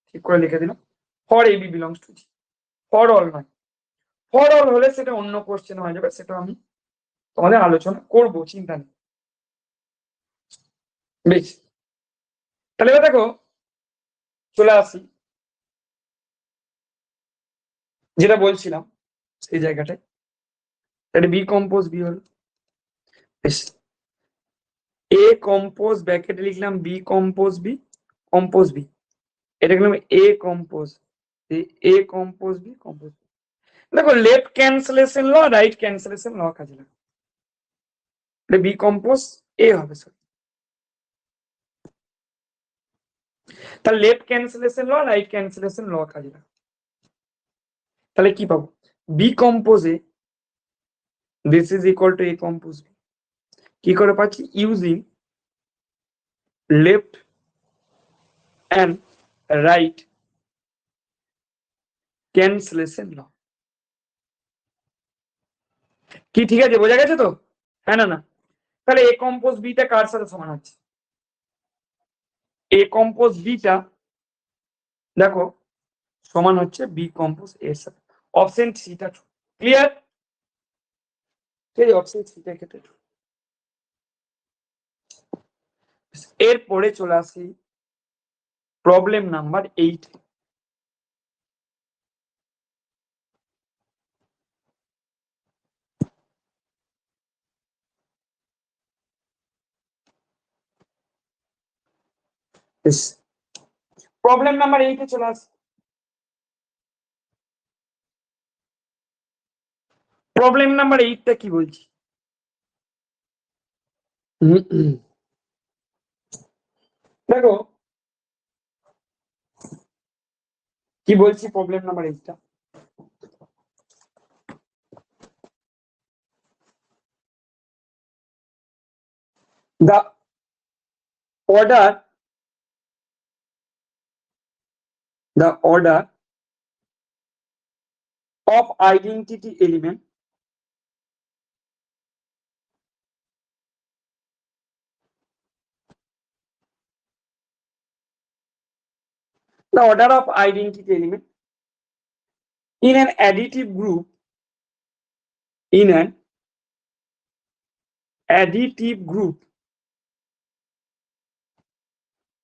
ঠিক করে লিখে দিলাম, for ab belongs to G, for all নয়। ফর অল হলে সেটা অন্য কোশ্চেন হয়ে যাবে, সেটা আমি তোমাদের আলোচনা করব, চিন্তা নেই। বেশ, তাহলে এবার দেখো চলে আসি যেটা বলছিলাম সেই জায়গাটায়, তাহলে বি কম্পোজ বি হলো, বেশ, এ কম্পোজ ব্র্যাকেটে লিখলাম b compose b, compose b, এটা লিখলাম a compose a compose b compose b. দেখো left cancellation law, right cancellation law কাজে লাগে, বি কম্পোজ এ হবে, সরি, তাহলে left cancellation law, right cancellation law কাজে লাগে, তাহলে কি পাবো, b compose a this is equal to a compose b, কি করে পাচ্ছি, using left and right cancellation law. কি ঠিক আছে, বোঝা গেছে তো? হ্যাঁ না না, তাহলে এ কম্পোজ বিটা কার সাথে সমান হচ্ছে, এ কম্পোজ বিটা দেখো সমান হচ্ছে বি কম্পোজ এর সাথে, অপশন সিটা ট্রু, ক্লিয়ার? ঠিক আছে, অপশন সিটার ক্ষেত্রে ট্রু। এরপরে চলে আসি প্রবলেম নাম্বার 8। প্রবলেম নাম্বার 8 এ চলে আসি। প্রবলেম নাম্বার 8টা কি বলছি, দেখো কি বলছি প্রবলেম নাম্বার 8টা, the order of identity element the order of identity element in an additive group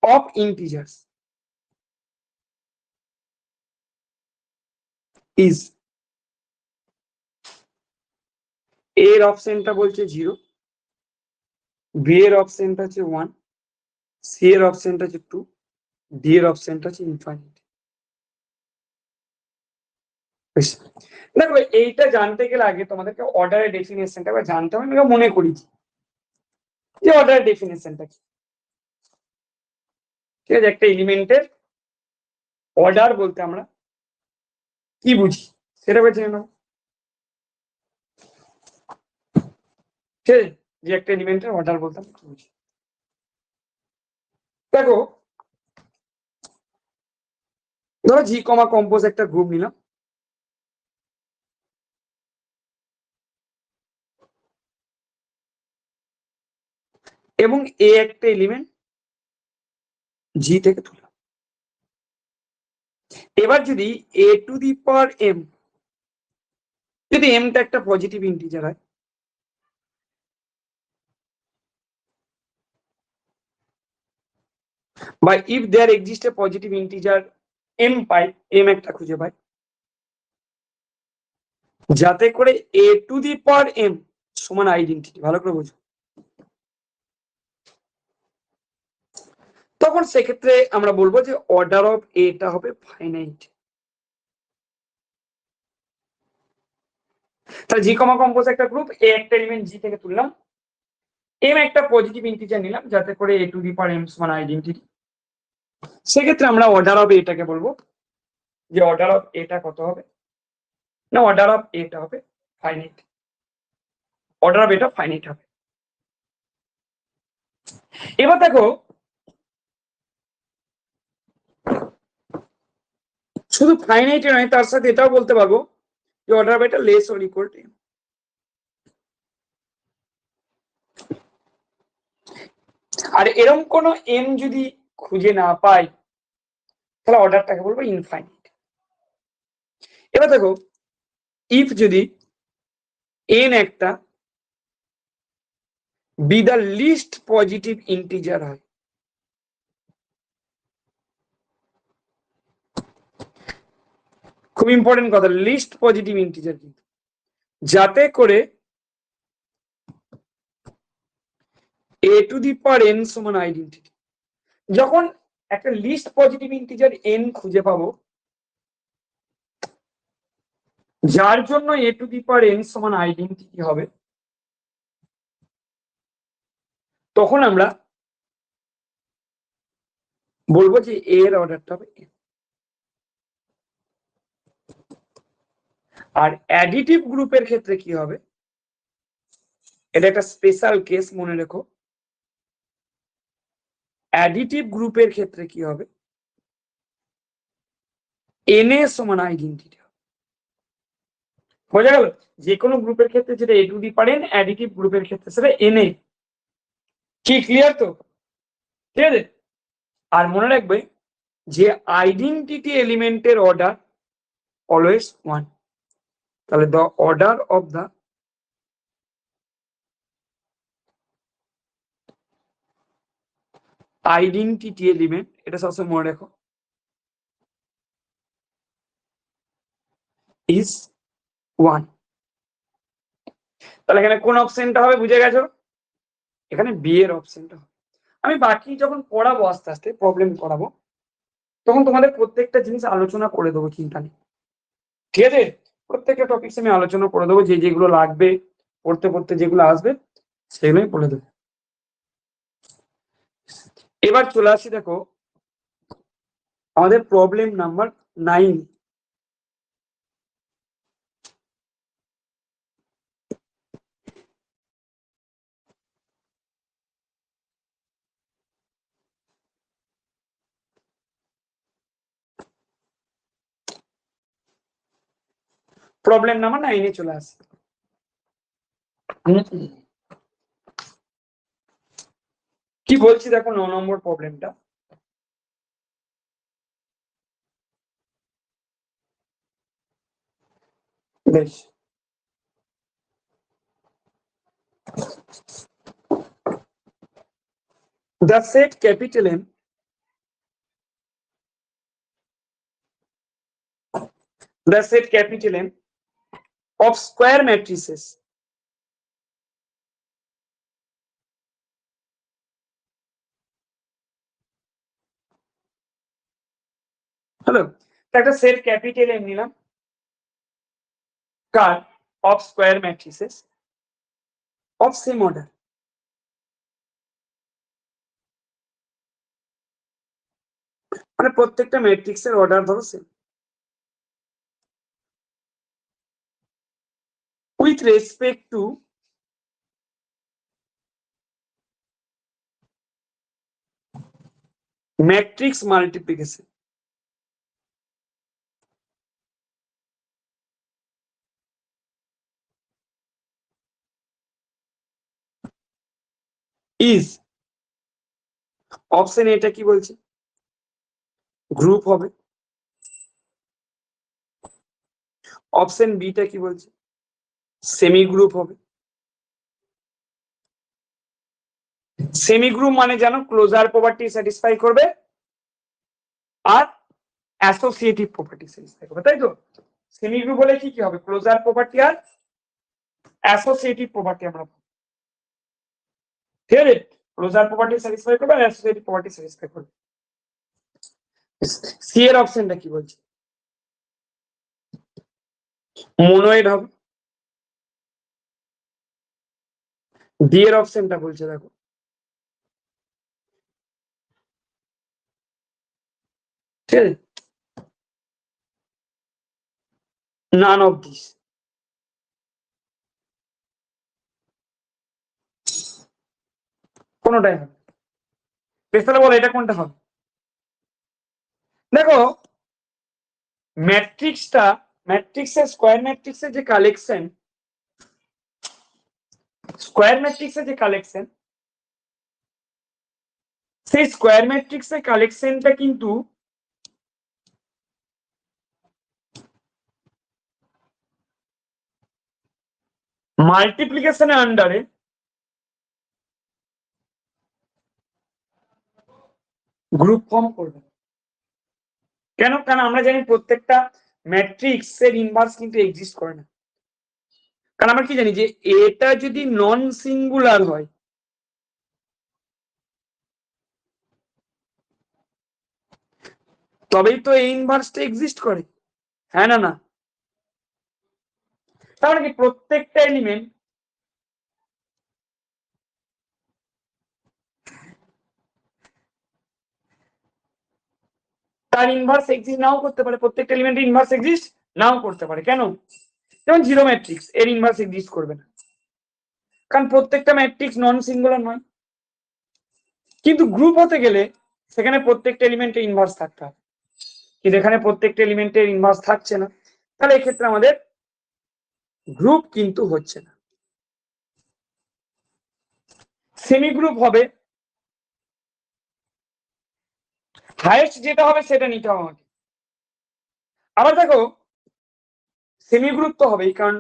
of integers is, এর অপশনটা বলছে 0, বি এর অপশনটা হচ্ছে 1, সি এর অপশনটা হচ্ছে 2, ডি এর অপশনটা হচ্ছে ইনফাইনাইট। দেখো এইটা জানতে গেলে আগে তোমাদেরকে অর্ডারের ডেফিনেশনটা জানতে হবে, আমি মনে করি যে অর্ডারের ডেফিনেশনটা কি, ঠিক আছে? একটা এলিমেন্টের অর্ডার বলতে আমরা কি বুঝি সেটা জেনে নেবো, ঠিক আছে? যে একটা এলিমেন্টের অর্ডার বলতে আমরা কি বুঝি, দেখো ধরো জি কমা কম্পোজ একটা গ্রুপ নিলাম, এবং এ একটা এলিমেন্ট জি থেকে তুললাম। এবার যদি এ টু দি পাওয়ার এম, যদি এমটা একটা পজিটিভ ইন্টিজার হয়, বা if there exist a positive integer M পাই, এম একটা খুঁজে পাই যাতে করে A to the power M সমান আইডেন্টিটি, ভালো করে বুঝো। তো তখন সেক্ষেত্রে আমরা বলবো যে অর্ডার অফ এটা হবে ফাইনাইট। তাহলে জি কমা কম্পোজ একটা গ্রুপ, এ একটা এলিমেন্ট জি থেকে তুললাম, এম একটা পজিটিভ ইন্টিজার নিলাম যাতে করে A to the power M সমান আইডেন্টিটি। সেক্ষেত্রে আমরা অর্ডার অফ এটাকে বলবো যে অর্ডার অফ এটা কত হবে না, অর্ডার অফ এটা হবে ফাইনাইট, অর্ডার অফ এটা ফাইনাইট হবে। এবার দেখো শুধু ফাইনাইট নয়, তার সাথে এটাও বলতে পারবো যে অর্ডার অফ এটা লেস অর ইকুয়াল টু, আর এরকম কোন এম যদি খুঁজে না পাই তাহলে অর্ডারটাকে বলবো ইনফাইনাইট। এবার দেখো ইফ যদি এন একটা be the least positive integer হয়, খুব ইম্পর্টেন্ট কথা, লিস্ট পজিটিভ ইন্টিজার, কিন্তু যাতে করে A to the power N সমান আইডেন্টিটি। যখন একটা লিস্ট পজিটিভ ইন্টিজার এন খুঁজে পাবো যার জন্য এ টু দি পাওয়ার এন সমান আইডেন্টিটি হবে, তখন আমরা বলবো যে এর অর্ডারটা হবে n। আর অ্যাডিটিভ গ্রুপের ক্ষেত্রে কি হবে, এটা একটা স্পেশাল কেস মনে রেখো, অ্যাডিটিভ গ্রুপের ক্ষেত্রে কি হবে, এন এর সমান আইডেন্টিটি হবে। বোঝা গেল? যে কোনো গ্রুপের ক্ষেত্রে যেটা a to the power n, additive গ্রুপের ক্ষেত্রে সেটা এন এ। কি ক্লিয়ার তো? ঠিক আছে। আর মনে রাখবে যে আইডেন্টিটি এলিমেন্টের অর্ডার অলওয়েজ 1, তাহলে the order of the identity element, এটা সবসময় মনে রেখো, ইজ 1। তাহলে এখানে কোন অপশনটা হবে বুঝে গেছো? এখানে বি এর অপশনটা হবে। আমি বাকি যখন পড়াবো আস্তে আস্তে প্রবলেম করাবো তখন তোমাদের প্রত্যেকটা জিনিস আলোচনা করে দেবো, চিন্তা নেই। ঠিক আছে, প্রত্যেকটা টপিক আমি আলোচনা করে দেবো, যে যেগুলো লাগবে পড়তে পড়তে যেগুলো আসবে সেগুলোই বলে দেবো। এবার চলে আসি, দেখো আমাদের প্রবলেম নাম্বার 9। প্রবলেম নাম্বার 9 চলে আসি। কি বলছি দেখো, 9 নম্বর প্রবলেমটা, বেশ the set capital M, the set capital M of square matrices hello, একটা সেট ক্যাপিটাল এম নিলাম কার, of square matrices of same order. মানে প্রত্যেকটা ম্যাট্রিক্সের অর্ডার ধরো same, with respect to matrix multiplication. Is, option এটা কি বলছে, গ্রুপ হবে। অপশন বিটা কি বলছে, সেমি গ্রুপ হবে। সেমি গ্রুপ মানে জানো ক্লোজার প্রপার্টি স্যাটিসফাই করবে আর অ্যাসোসিয়েটিভ প্রপার্টি স্যাটিসফাই করবে, তাই তো? সেমি গ্রুপ বলে কি কি হবে, ক্লোজার প্রপার্টি আর অ্যাসোসিয়েটিভ প্রপার্টি আমরা, ঠিক আছে। ক্লোজার প্রপার্টি স্যাটিসফাই করবে আর অ্যাসোসিয়েটিভ প্রপার্টি স্যাটিসফাই করবে। সি এর অপশনটা কি বলছে? মনোয়েড হবে। ডি এর অপশনটা বলছে দেখো ঠিক আছে, নান অফ দিস। কোনটাই হবে? বেশ তাহলে বলো এটা কোনটা হবে? দেখো ম্যাট্রিক্সের স্কোয়ার ম্যাট্রিক্সের যে কালেকশন, সেই স্কোয়ার ম্যাট্রিক্সের কালেকশনটা কিন্তু মাল্টিপ্লিকেশনের আন্ডারে গ্রুপ ফর্ম করবে। কেন? কারণ আমরা জানি প্রত্যেকটা ম্যাট্রিক্স এর ইনভার্স কিন্তু এক্সিস্ট করে না। কারণ আমরা কি জানি যে এটা যদি নন সিঙ্গুলার হয় তবেই তো এই ইনভার্সটা এক্সিস্ট করে, হ্যাঁ না? না, তার মানে কি প্রত্যেকটা এলিমেন্ট তার ইনভার্স এক্সিস্ট নাও করতে পারে, প্রত্যেকটা এলিমেন্ট ইনভার্স এক্সিস্ট নাও করতে পারে। কেন? যেমন জিরো ম্যাট্রিক্স এর ইনভার্স এক্সিস্ট করবে না, কারণ প্রত্যেকটা ম্যাট্রিক্স নন সিঙ্গুলার নয়। কিন্তু গ্রুপ হতে গেলে সেখানে প্রত্যেকটা এলিমেন্টের ইনভার্স থাকতে হবে, কিন্তু এখানে প্রত্যেকটা এলিমেন্টের ইনভার্স থাকছে না, তাহলে এক্ষেত্রে আমাদের গ্রুপ কিন্তু হচ্ছে না। সেমি গ্রুপ হবে, হাইয়েস্ট যেটা হবে সেটা নিতে হবে আমাকে। আবার দেখো সেমি গ্রুপ তো হবেই, কারণ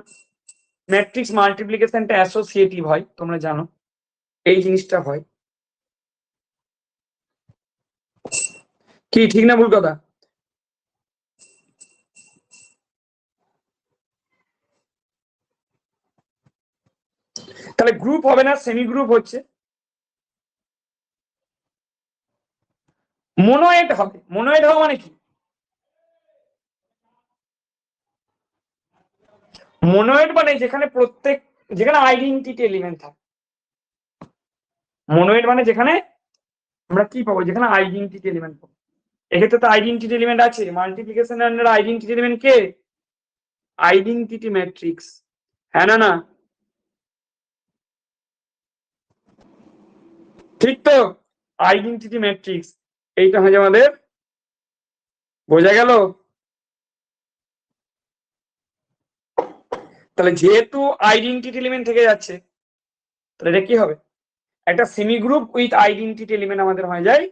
ম্যাট্রিক্স মাল্টিপ্লিকেশনটা অ্যাসোসিয়েটিভ হয়, তোমরা জানো এই জিনিসটা হয়। কি ঠিক না ভুল কথা? তাহলে গ্রুপ হবে না, সেমি গ্রুপ হচ্ছে। মনোয়েড হবে। মনোয়েড হওয়া মানে কি? মনোয়েড মানে যেখানে আইডেন্টিটি এলিমেন্ট থাকে। মনোয়েড মানে যেখানে আমরা কি পাবো? যেখানে আইডেন্টিটি এলিমেন্ট পাবো। এক্ষেত্রে তো আইডেন্টিটি এলিমেন্ট আছে, মাল্টিপ্লিকেশন আন্ডার আইডেন্টিটি এলিমেন্ট কে? আইডেন্টিটি ম্যাট্রিক্স, হ্যাঁ না? ঠিক তো, আইডেন্টিটি ম্যাট্রিক্স এইটা হচ্ছে আমাদের, বোঝা গেল? তাহলে যেহেতু আইডেন্টিটি এলিমেন্ট থেকে যাচ্ছে, তাহলে এটা কি হবে? একটা semi group with identity element আমাদের হয়ে যায়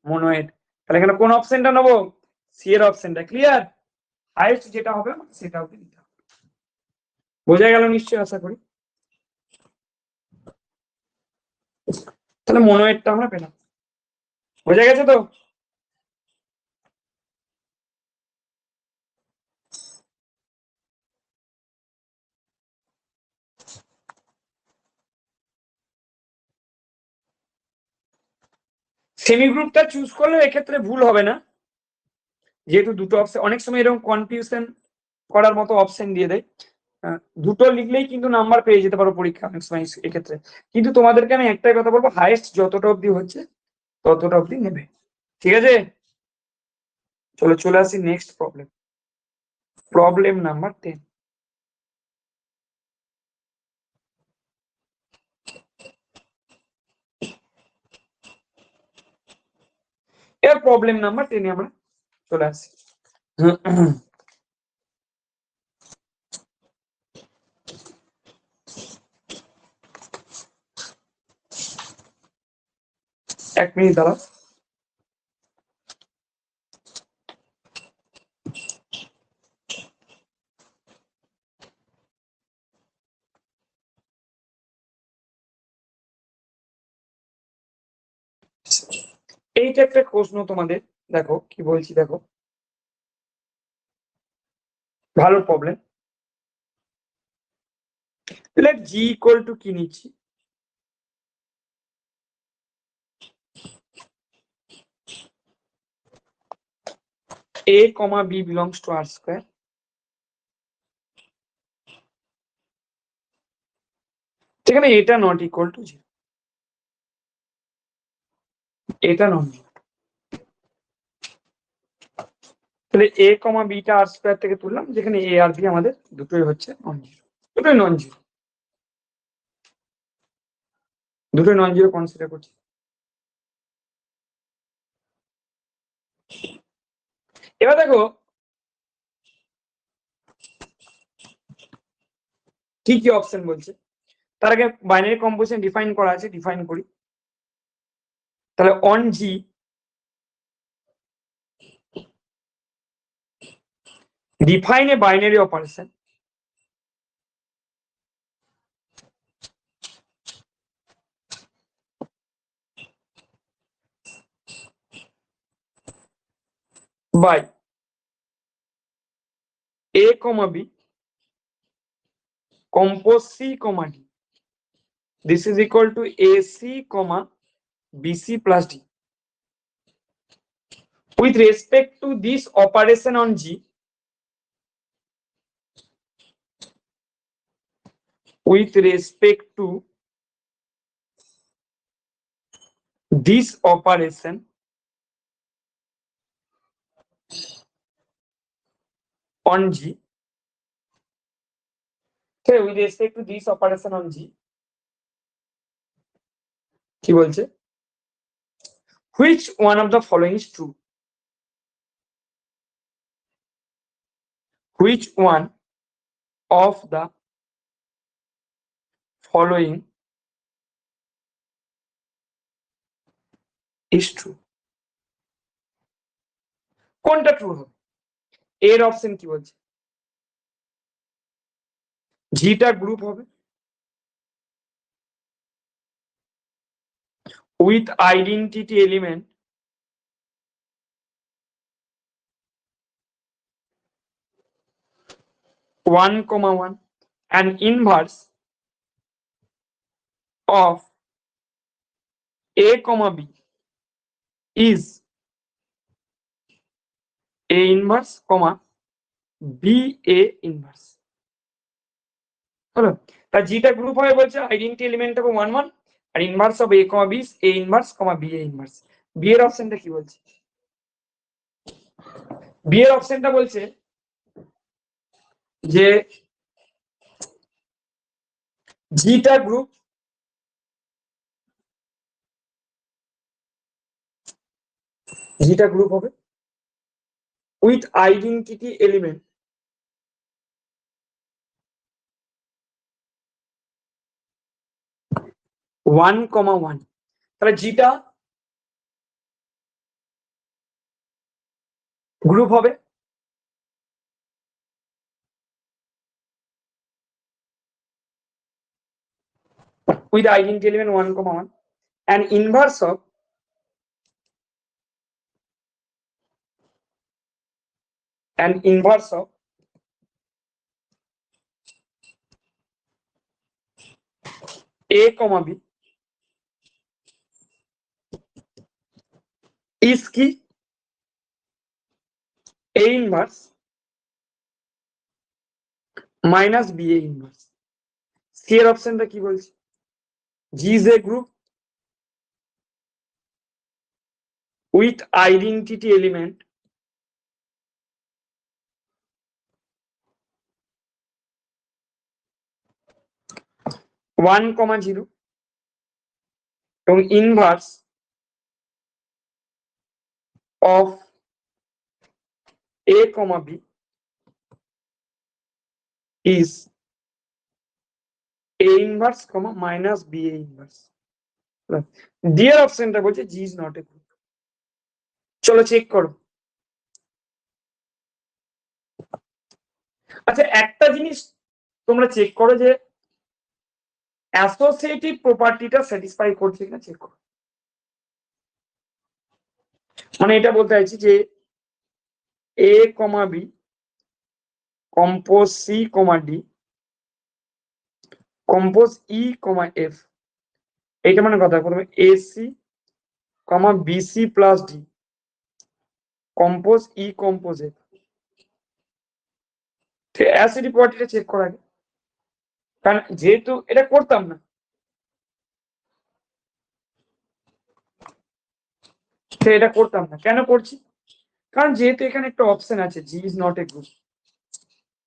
মনোয়েড। তাহলে এখানে কোন অপশনটা নেবো? সি এর অপশনটা। ক্লিয়ার? হাইয়েস্ট যেটা হবে সেটা ওকে দিতে হবে। বোঝা গেল নিশ্চয়ই, আশা করি। তাহলে মনোয়েডটা আমরা পেলাম। বোঝা গেছে তো? সেমি গ্রুপটা চুজ করলে এক্ষেত্রে ভুল হবে না, যেহেতু দুটো অপশন। অনেক সময় এরকম কনফিউশন করার মতো অপশন দিয়ে দেয়, দুটো লিখলেই কিন্তু নাম্বার পেয়ে যেতে পারো পরীক্ষা অনেক সময় এক্ষেত্রে। কিন্তু তোমাদেরকে আমি একটাই কথা বলবো, হাইয়েস্ট যতটা অবধি হচ্ছে ততটা অবধি নেবে। ঠিক আছে, চলে আসি নেক্সট প্রবলেম। Problem number 10। এর প্রবলেম নাম্বার 10 আমরা চলে আসি। এক মিনিট দাঁড়াও। এইটা একটা প্রশ্ন তোমাদের, দেখো কি বলছি, দেখো ভালো problem. Let G equal to কি নিচ্ছি? a comma b belongs to r square, সেখানে এটা নট ইকুয়াল টু 0, এটা নট। তাহলে a comma b টা r স্কয়ার থেকে তুললাম, যেখানে a আর b আমাদের দুটোই হচ্ছে নন জিরো, দুটোই নন জিরো, দুটোই নন জিরো কনসিডার করছি। এবার দেখো কি কি অপশন বলছে। তার আগে বাইনারি কম্পোজিশন ডিফাইন করা আছে, ডিফাইন করি। তাহলে on G define a binary operation by a comma b compose c comma d, this is equal to ac comma bc plus d. With respect to this operation on g, with respect to this operation on g, okay, with respect to this operation on g কি বলছে, which one of the following is true, which one of the following is true, কোনটা ট্রু হবে, এর অপশন কি বলছে, জিটা গ্রুপ হবে with identity element one comma one and inverse of a comma b is a inverse comma b a inverse, হলো। তা জিটা গ্রুপ হবে বলছে আইডেন্টি এলিমেন্ট হবে 1 1 আর inverse of a comma b is a inverse comma b a inverse। B এর অপশনটা কি বলছে, বি এর অপশনটা বলছে যে জিটা গ্রুপ হবে with identity element one comma one. তাহলে জিটা গ্রুপ হবে with identity element 1 comma 1 and inverse of a comma b is কি a inverse minus b a inverse। C এর অপশনটা কি বলছে, G is a group with identity element one comma zero এবং inverse of a comma b is a inverse comma minus b a inverse। D এর অপশনটা বলছে জি ইজ নট এ গ্রুপ। চলো চেক করো। আচ্ছা একটা জিনিস তোমরা চেক করো যে অ্যাসোসিয়েটিভ প্রপার্টিটা স্যাটিসফাই করছে কিনা চেক করো। মানে এটা বলতে চাইছি যে এ comma B compose c comma D compose ই কমা এফ, এইটা মানে কথা করবে এসি কমা বিসি প্লাস ডি কম্পোজ ই কম্পোজে অ্যাসিডি প্রপার্টিটা চেক করা আগে, কারণ যেহেতু এটা করতাম না, এটা করতাম না, কেন করছি? কারণ যেহেতু এখানে একটা অপশন আছে জি ইজ নট এ গ্রুপ,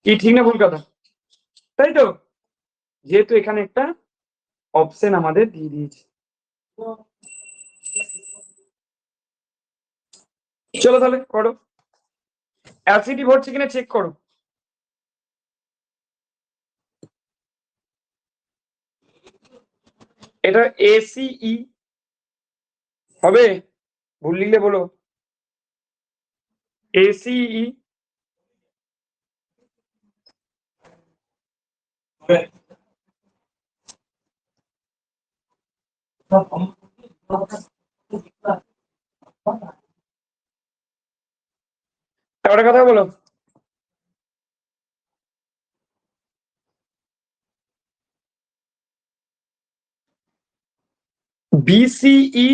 কি ঠিক না ভুল কথা? তাই তো, যেহেতু এখানে একটা অপশন আমাদের দিয়ে দিয়েছে। চলো তাহলে করো, অ্যাসিডি ভরছে কিনা চেক করো। এটা এসিই হবে, ভুল লিখলে বলো। এসিই একটা কথা বলো, BCE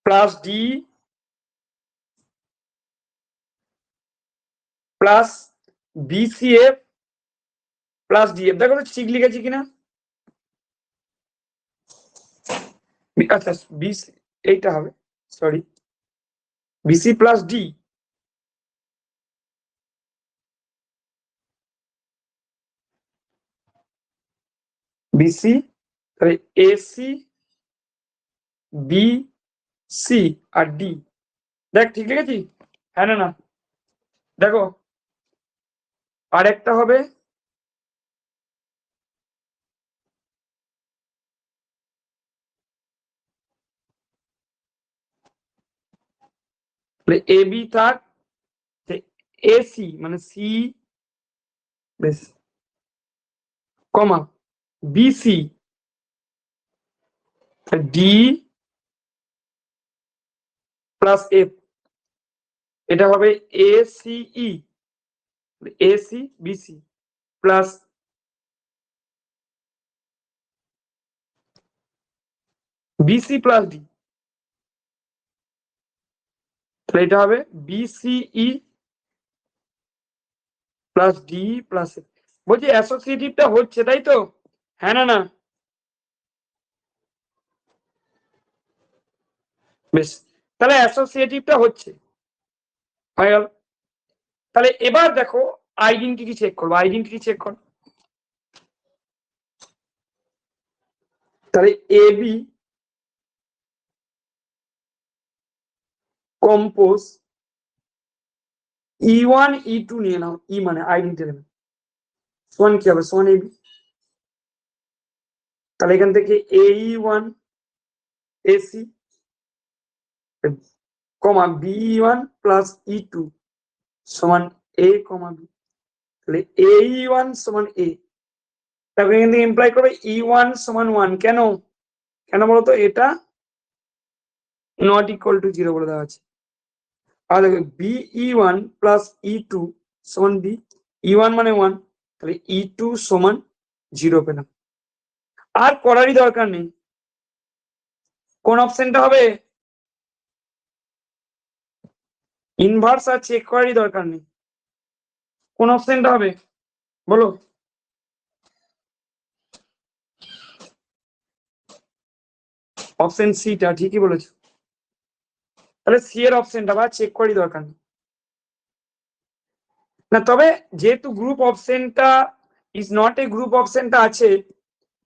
plus D plus BCF plus DF, দেখো তো ঠিক লিখেছি কিনা। আচ্ছা বিসি এইটা হবে, sorry, BC plus D, BC, তাহলে এসি বি সি আর ডি, দেখ ঠিক লিখেছি, হ্যাঁ না না, দেখো আর একটা হবে এ বি থাক, এসি মানে সি বেশ comma BC D plus F, এটা হবে ACE, AC BC plus BC plus D, তাহলে এটা হবে BCE plus D plus F. বলছি অ্যাসোসিয়েটিভটা হচ্ছে তাই তো, হ্যাঁ না না, বেশ, তাহলে অ্যাসোসিয়েটিভটা হচ্ছে, হয়ে গেল। তাহলে এবার দেখো আইডেন্টিটি চেক করবো, আইডেন্টিটি চেক করো, তাহলে A B compose E one E two নিয়ে নাও, ই মানে আইডেন্টি নেবে, সমান কি হবে, সমান এ বি, তাহলে এখান থেকে এ ই ওয়ান এসি কমা B one plus E two সমান এ কমা বি, তাহলে এ ই ওয়ান সমান এ, তারপরে এখান থেকে ইমপ্লাই করবে ই ওয়ান সমান ওয়ান, কেন কেন বলতো, এটা নট ইকুয়াল টু জিরো বলে দেওয়া আছে। আর দেখো B E one plus E two সমান বি, ই ওয়ান মানে ওয়ান, তাহলে ই টু সমান জিরো পেলাম, আর করারই দরকার নেই। কোন অপশনটা হবে, ইনভার্স আর চেক করারই দরকার নেই, কোন অপশনটা হবে বলো, অপশন সিটা, ঠিকই বলেছো, তাহলে সি এর অপশনটা বা চেক করারই দরকার নেই না। তবে যেহেতু গ্রুপ অপশনটা ইজ নট এ গ্রুপ অপশনটা আছে,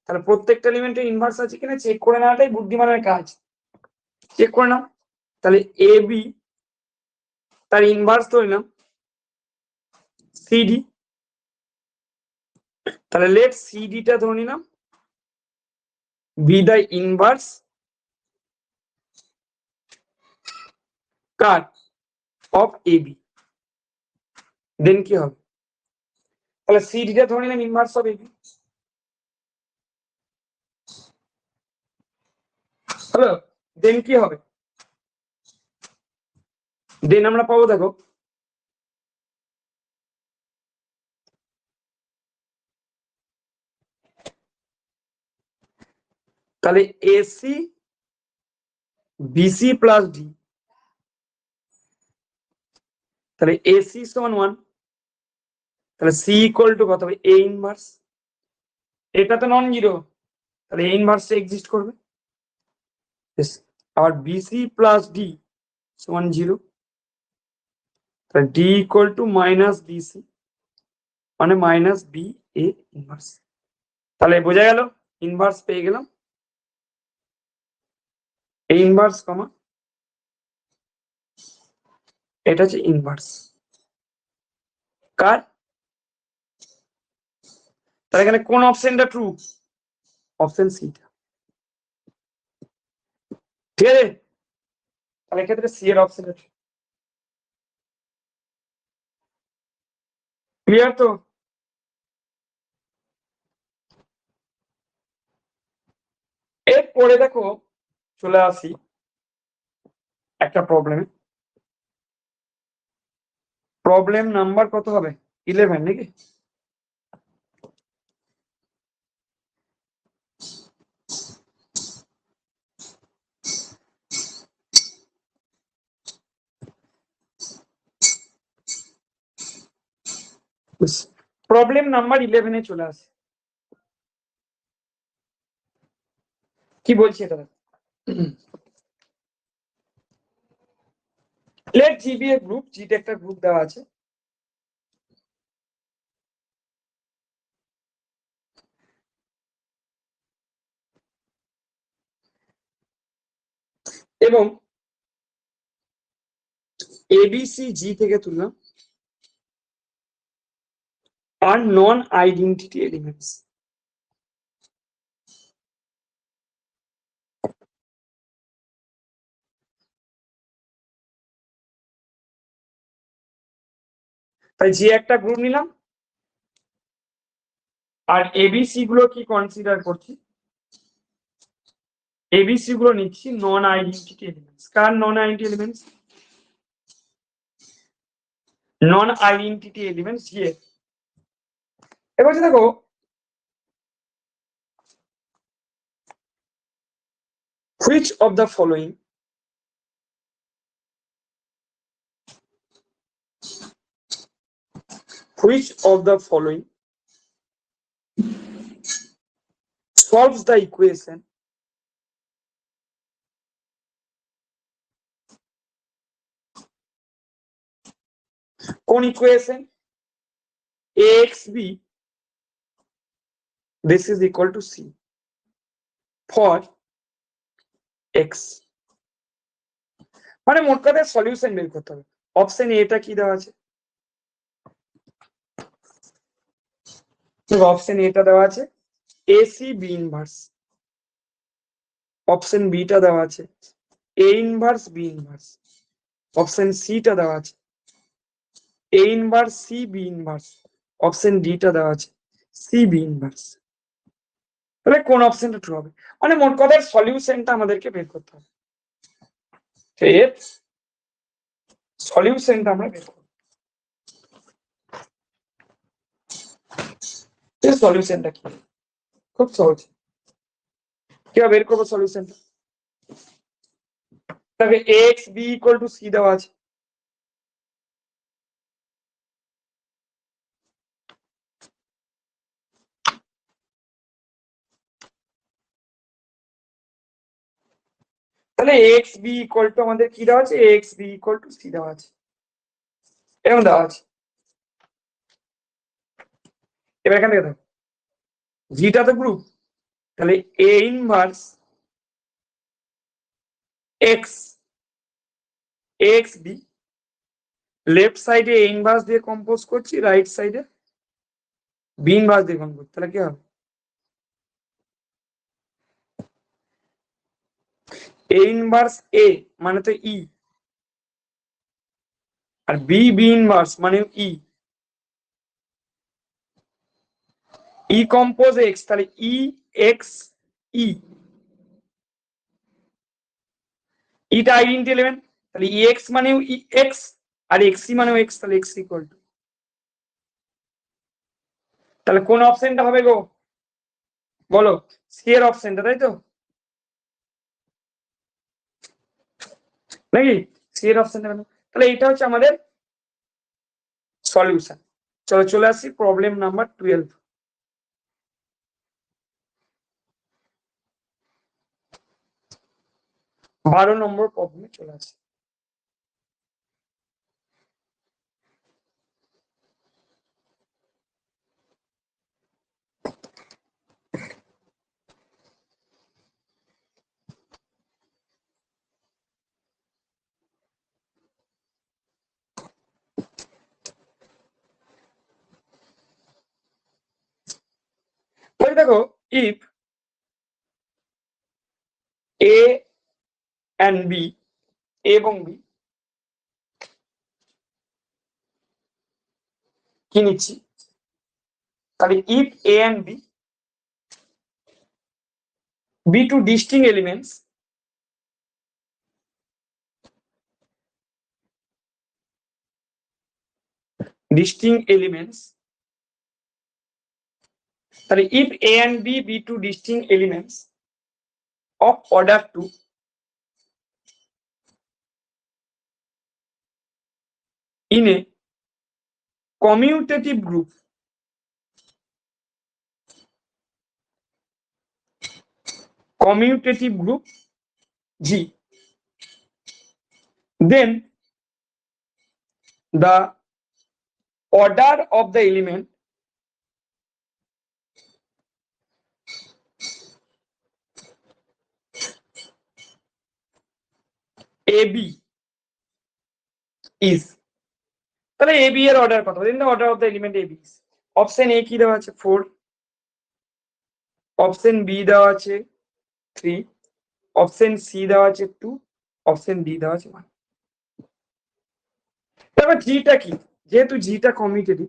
তাহলে প্রত্যেকটা এলিমেন্টের ইনভার্স আছে কিনা চেক করে নেওয়াটাই বুদ্ধিমানের কাজ, চেক করে নাও। তাহলে এ বি তার ইনভার্স ধরে নাও সিডি, তাহলে লেট সিডিটা ধরে নিলাম বি দ্য ইনভার্স কার অফ এ বি, দেন কি হবে, তাহলে সিডিটা ধরে নিলাম inverse of A b, hello, then কি হবে, দেন আমরা পাবো দেখো তাহলে এসি বিসি প্লাস ডি, তাহলে এসি সমান 1, তাহলে সি ইকুয়াল টু কত হবে? A inverse. এটা তো নন জিরো, তাহলে এ ইনভার্স এক্সিস্ট করবে। আর বিসি প্লাস ডি সমান 0, তাহলে D equal to minus BC মানে মাইনাস বি এ ইনভার্স। তাহলে বোঝা গেল, ইনভার্স পেয়ে গেলাম, এই ইনভার্স কমা এটা হচ্ছে ইনভার্স কার। তাহলে এখানে কোন অপশনটা ট্রু? অপশন সি, ঠিক আছে। তাহলে এক্ষেত্রে সি এর অপশন ক্লিয়ার তো? এরপরে দেখো চলে আসি একটা প্রবলেমে। প্রবলেম নাম্বার কত হবে? 11 নাকি? প্রবলেম নাম্বার 11 চলে আসে। কি বলছি এটা? Late G B A group, জিটা একটা গ্রুপ দেওয়া আছে, এবং এবিসি জি থেকে তুললাম আর নন আইডেন্টিটি এলিমেন্টস। তাই যে একটা গ্রুপ নিলাম আর এবিসি গুলো কি কনসিডার করছি? এবিসি গুলো নিচ্ছি নন আইডেন্টিটি এলিমেন্টস। কার নন আইডেন্টিটি এলিমেন্টস? নন আইডেন্টিটি এলিমেন্টস দিয়ে। এবার দেখো which of the following solves the equation কোন equation? axb this is equal to c for x, মানে মোট কথা সলিউশন বের করতে হবে। অপশন এটা কি দেওয়া আছে? অপশন এটা দেওয়া আছে এসি বি ইনভার্স, অপশন বিটা দেওয়া আছে a inverse b inverse, option সিটা দেওয়া আছে a inverse c b inverse, option ডিটা দেওয়া আছে সি বি ইনভার্স। তাহলে কোন অপশনটা ট্রু হবে? মানে মোট কথার সলিউশনটা আমাদেরকে বের করতে হবে। এর সলিউশনটা আমরা বের করব। সলিউশনটা কি? খুব সহজ। কিভাবে বের করবো সলিউশনটা? তবে X B equal to C দেওয়া আছে, তাহলে এক্স বি ইকুয়াল টু আমাদের কি দেওয়া আছে? X B equal to C দেওয়া আছে, এরকম দেওয়া আছে। এবার এখান থেকে দেখো জিটা তো গ্রুপ, তাহলে a inverse x x b, left সাইডে এ ইনভার্স দিয়ে কম্পোজ করছি, রাইট সাইডে বি ইনভার্স দিয়ে কম্পোজ, তাহলে কি হবে? এ ইনভার্স এ মানে তো ই, আর বি বি ইনভার্স মানে ই, ই কম্পোজ এক্স, তাহলে ই এক্স ই, ইটা আইডেন্টি এলিমেন্ট, তাহলে ই এক্স মানেও ই এক্স আর এক্স ই মানেও এক্স, তাহলে এক্স ইকুয়াল টু। তাহলে কোন অপশনটা হবে গো বলো? সি এর অপশনটা, তাই তো নাকি? সি এর অপশনটা। তাহলে এটা হচ্ছে আমাদের সলিউশন। চলো চলে আসি প্রবলেম নাম্বার 12। বারো নম্বর প্রবলেমে চলে আসি। দেখো, if A and B, A এবং বি কি নিচ্ছি, তাহলে if A and B be two distinct elements, তাহলে if a and b be two distinct elements of order 2 in a commutative group, G, then the order of the element AB is, তাহলে AB এর অর্ডার কত, then the order of the element AB is, option A কি দেওয়া আছে 4, অপশন B দেওয়া আছে 3, অপশন C দেওয়া আছে 2, অপশন D দেওয়া আছে 1। তারপর জিটা কি, যেহেতু জিটা কমিউটেটিভ,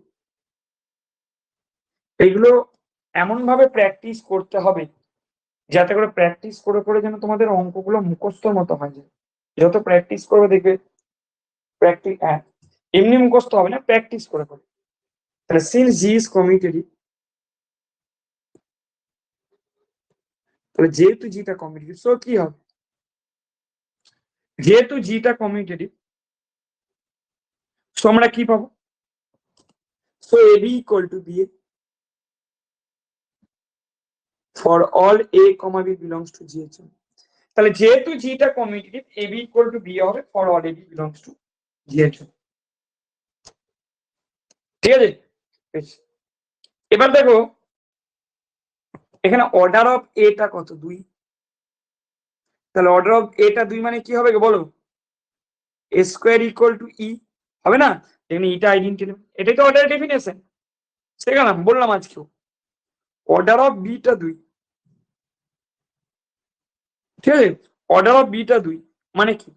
এগুলো এমন ভাবে প্র্যাকটিস করতে হবে যাতে করে প্র্যাকটিস করে করে যেন তোমাদের অঙ্কগুলো মুখস্থর মতো হয়ে যায়। যত প্র্যাকটিস করবে দেখবে প্র্যাকটিস, হ্যাঁ এমনি মুখস্থ হবে না, প্র্যাকটিস করে করে। তাহলে সিন্স জি ইজ কমিউটেটিভ, তাহলে যেহেতু জিটা কমিউটেটিভ, সো কি হবে, যেহেতু জিটা কমিউটেটিভ, সো আমরা কি পাবো, so a b equal to b for all a comma b belongs to G এর জন্য। তাহলে যেহেতু জিটা commutative, a b equal to b হবে for all a b belongs to G এর জন্য। ঠিক আছে, এবার দেখো এখানে অর্ডার অফ এটা কত, 2, তাহলে অর্ডার অফ এটা 2 মানে কি হবে বলো, এ স্কোয়ার ইকুয়াল টু ই, হবে না, এখানে ইটা আইডেন্টিটি, এটাই তো অর্ডার ডেফিনেশন, সেখানে বললাম আজকেও অর্ডার অফ বিটা 2, ঠিক আছে, অর্ডার অফ বিটা 2 মানে কি,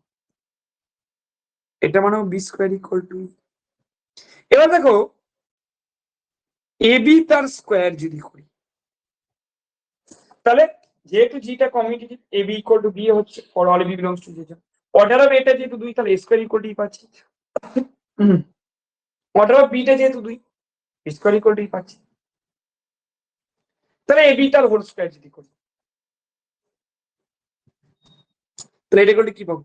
এটা মানে বি স্কোয়ার ইকুয়াল টু, এবার দেখো এ বি তার স্কোয়ার যদি করি, তাহলে যেহেতু জিটা commutative, a B equal to b হচ্ছে for all b belongs to G, order of এটা যেহেতু 2, তাহলে স্কোয়ার ইকুয়াল টু ই পাচ্ছি, অর্ডার অফ বিটা যেহেতু 2, স্কোয়ার ইকুয়াল টু ই পাচ্ছি, তাহলে এ বি তার হোল স্কোয়ার যদি করি, তাহলে এটা করলে কি পাবো,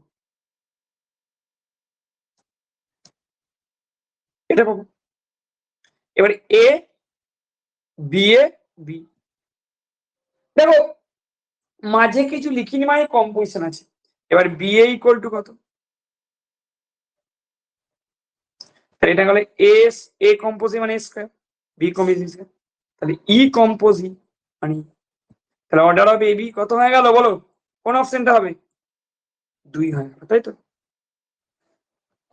এটা পাবো। এবার এ বি এ বি, দেখো মাঝে কিছু লিখিনি মানে কম্পোজিশন আছে, এবার বি এ ইকুয়াল টু কত, এটা গেলে এ কম্পোজি মানে স্কোয়ার, বি কম্পোজি স্কোয়ার, তাহলে ই কম্পোজি মানে, তাহলে অর্ডার অফ এ বি কত হয়ে গেল বলো, কোন অপশনটা হবে, 2 হয়ে গেল, তাই তো,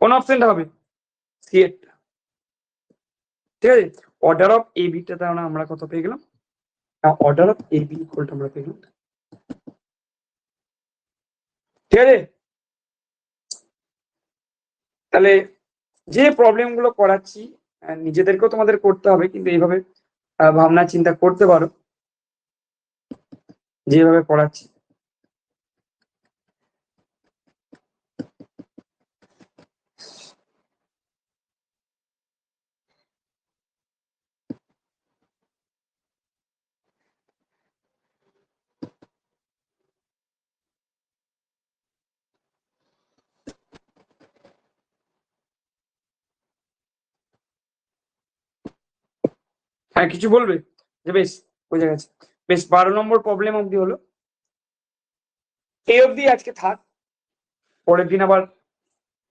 কোন অপশনটা হবে, সি এরটা, ঠিক আছে। অর্ডার অফ এ বিটা তাহলে আমরা কত পেয়ে গেলাম, order of A B equal to আমরা পেয়ে গেলাম, ঠিক আছে। তাহলে যে প্রবলেম গুলো করাচ্ছি নিজেদেরকেও তোমাদের করতে হবে, কিন্তু এইভাবে ভাবনা চিন্তা করতে পারো যেভাবে পড়াচ্ছি। হ্যাঁ কিছু বলবে যে বেশ বোঝা গেছে। বেশ 12 নম্বর প্রবলেম অবধি হলো, এই অবধি আজকে থাক। পরের দিন আবার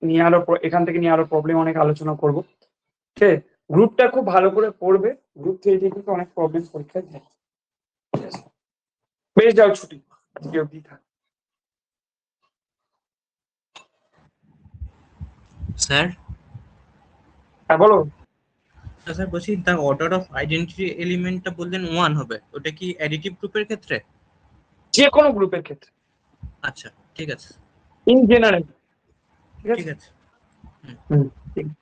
নিয়ে আরো এখান থেকে নিয়ে আরো প্রবলেম অনেক আলোচনা করব। ঠিক আছে, গ্রুপটা খুব ভালো করে পড়বে, গ্রুপ থেকে কিন্তু অনেক প্রবলেম পরীক্ষায় দেয়। ঠিক আছে, বেশ যাও ছুটি, আজকে অবধি থাক। স্যার হ্যাঁ বলো। স্যার বলছি দ্য অর্ডার অফ আইডেন্টিটি এলিমেন্টটা বললেন 1 হবে, ওটা কি অ্যাডিটিভ গ্রুপের ক্ষেত্রে? যে কোনো গ্রুপের ক্ষেত্রে, আচ্ছা ঠিক আছে। In general. ঠিক ঠিক আছে। আছে। হুম, ঠিক আছে।